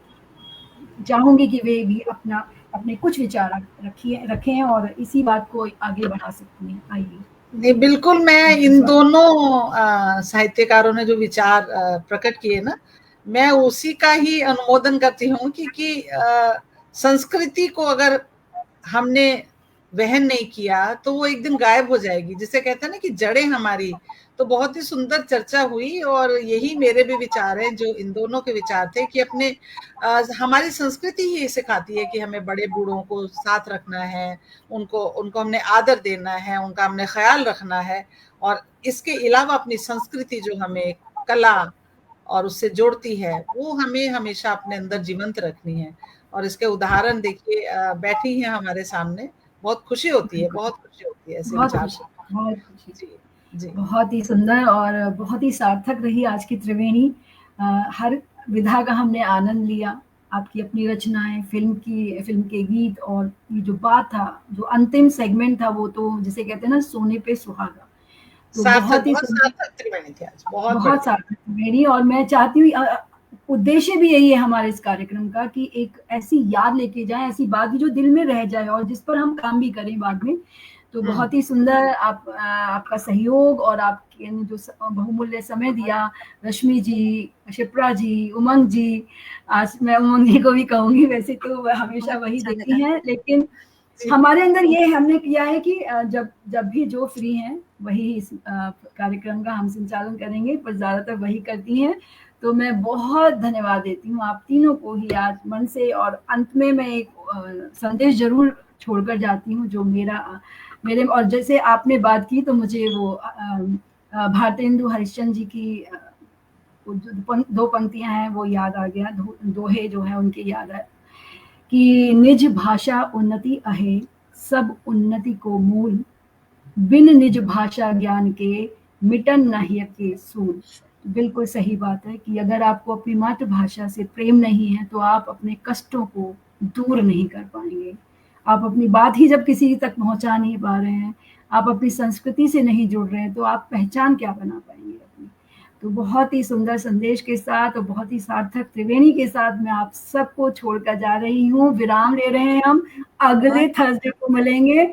चाहूंगी कि वे भी अपने कुछ विचार रखें और इसी बात को आगे बढ़ा सकती हैं। आइए। नहीं, बिल्कुल, मैं इन दोनों साहित्यकारों ने जो विचार प्रकट किए ना, मैं उसी का ही अनुमोदन करती हूँ कि संस्कृति को अगर हमने वहन नहीं किया तो वो एक दिन गायब हो जाएगी। जिसे कहते हैं ना कि जड़ें हमारी। तो बहुत ही सुंदर चर्चा हुई, और यही मेरे भी विचार हैं, जो इन दोनों के विचार थे, कि अपने हमारी संस्कृति ही सिखाती है कि हमें बड़े बूढ़ों को साथ रखना है, उनको हमने आदर देना है, उनका हमने ख्याल रखना है। और इसके अलावा अपनी संस्कृति जो हमें कला और उससे जोड़ती है, वो हमें हमेशा अपने अंदर जीवंत रखनी है। और इसके उदाहरण देखिए, बैठी हैं हमारे सामने, बहुत खुशी होती है, बहुत खुशी होती है ऐसे विचार से। बहुत खुशी। जी जी, बहुत ही सुंदर और बहुत ही सार्थक रही आज की त्रिवेणी। हर विधा का हमने आनंद लिया। आपकी अपनी रचनाएं, फिल्म के गीत, और ये जो बात था, जो अंतिम सेगमेंट था, वो तो जिसे कहते हैं ना, सोने पे सुहागा। तो बहुत सार्थक त्रिवेणी थी आज, बहुत सार्थक त्रिवेणी। और मैं चाहती हूँ, उद्देश्य भी यही है हमारे इस कार्यक्रम का, कि एक ऐसी याद लेके जाए, ऐसी बात जो दिल में रह जाए और जिस पर हम काम भी करें बाद में। तो बहुत ही सुंदर आपका सहयोग और आपके जो बहुमूल्य समय दिया, रश्मि जी, शिप्रा जी, उमंग जी। आज मैं उमंग जी को भी कहूंगी, वैसे तो हमेशा वही देती हैं, लेकिन हमारे अंदर ये हमने किया है कि जब भी जो फ्री हैं वही इस कार्यक्रम का हम संचालन करेंगे, पर ज्यादातर वही करती हैं। तो मैं बहुत धन्यवाद देती हूँ आप तीनों को ही आज मन से। और अंत में मैं एक संदेश जरूर छोड़कर जाती हूँ, जो मेरे, और जैसे आपने बात की तो मुझे वो भारतेंदु हरिश्चंद्र जी की वो जो दो पंक्तियां हैं वो याद आ गया, दोहे जो है उनकी याद है कि निज भाषा उन्नति अहे, सब उन्नति को मूल, बिन निज भाषा ज्ञान के मिटन नहीं के सूल। बिल्कुल सही बात है कि अगर आपको अपनी मातृभाषा से प्रेम नहीं है तो आप अपने कष्टों को दूर नहीं कर पाएंगे। आप अपनी बात ही जब किसी तक पहुंचा नहीं पा रहे हैं, आप अपनी संस्कृति से नहीं जुड़ रहे हैं, तो आप पहचान क्या बना पाएंगे अपनी। तो बहुत ही सुंदर संदेश के साथ और बहुत ही सार्थक त्रिवेणी के साथ मैं आप सबको छोड़कर जा रही हूँ। विराम ले रहे हैं हम, अगले थर्सडे को मिलेंगे।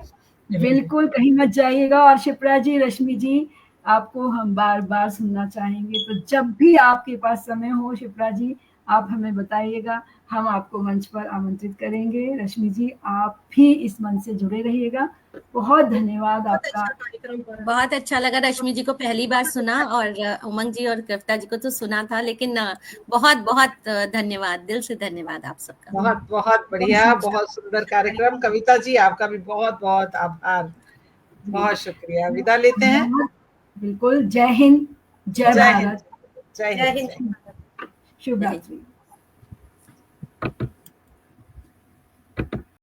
बिल्कुल कहीं मत जाइएगा। और शिप्रा जी, रश्मि जी, आपको हम बार बार सुनना चाहेंगे, तो जब भी आपके पास समय हो शिप्रा जी आप हमें बताइएगा, हम आपको मंच पर आमंत्रित करेंगे। रश्मि जी आप भी इस मंच से जुड़े रहिएगा। बहुत धन्यवाद आपका। बहुत अच्छा लगा। रश्मि जी को पहली बार सुना और उमंग जी और कविता जी को तो सुना था, लेकिन बहुत बहुत धन्यवाद, दिल से धन्यवाद आप सबका। बहुत बहुत बढ़िया, बहुत सुंदर कार्यक्रम। कविता जी आपका भी बहुत बहुत आभार, बहुत शुक्रिया। विदा लेते हैं। बिल्कुल। जय हिंद, जय भारत, जय हिंद। शुभ रात्रि।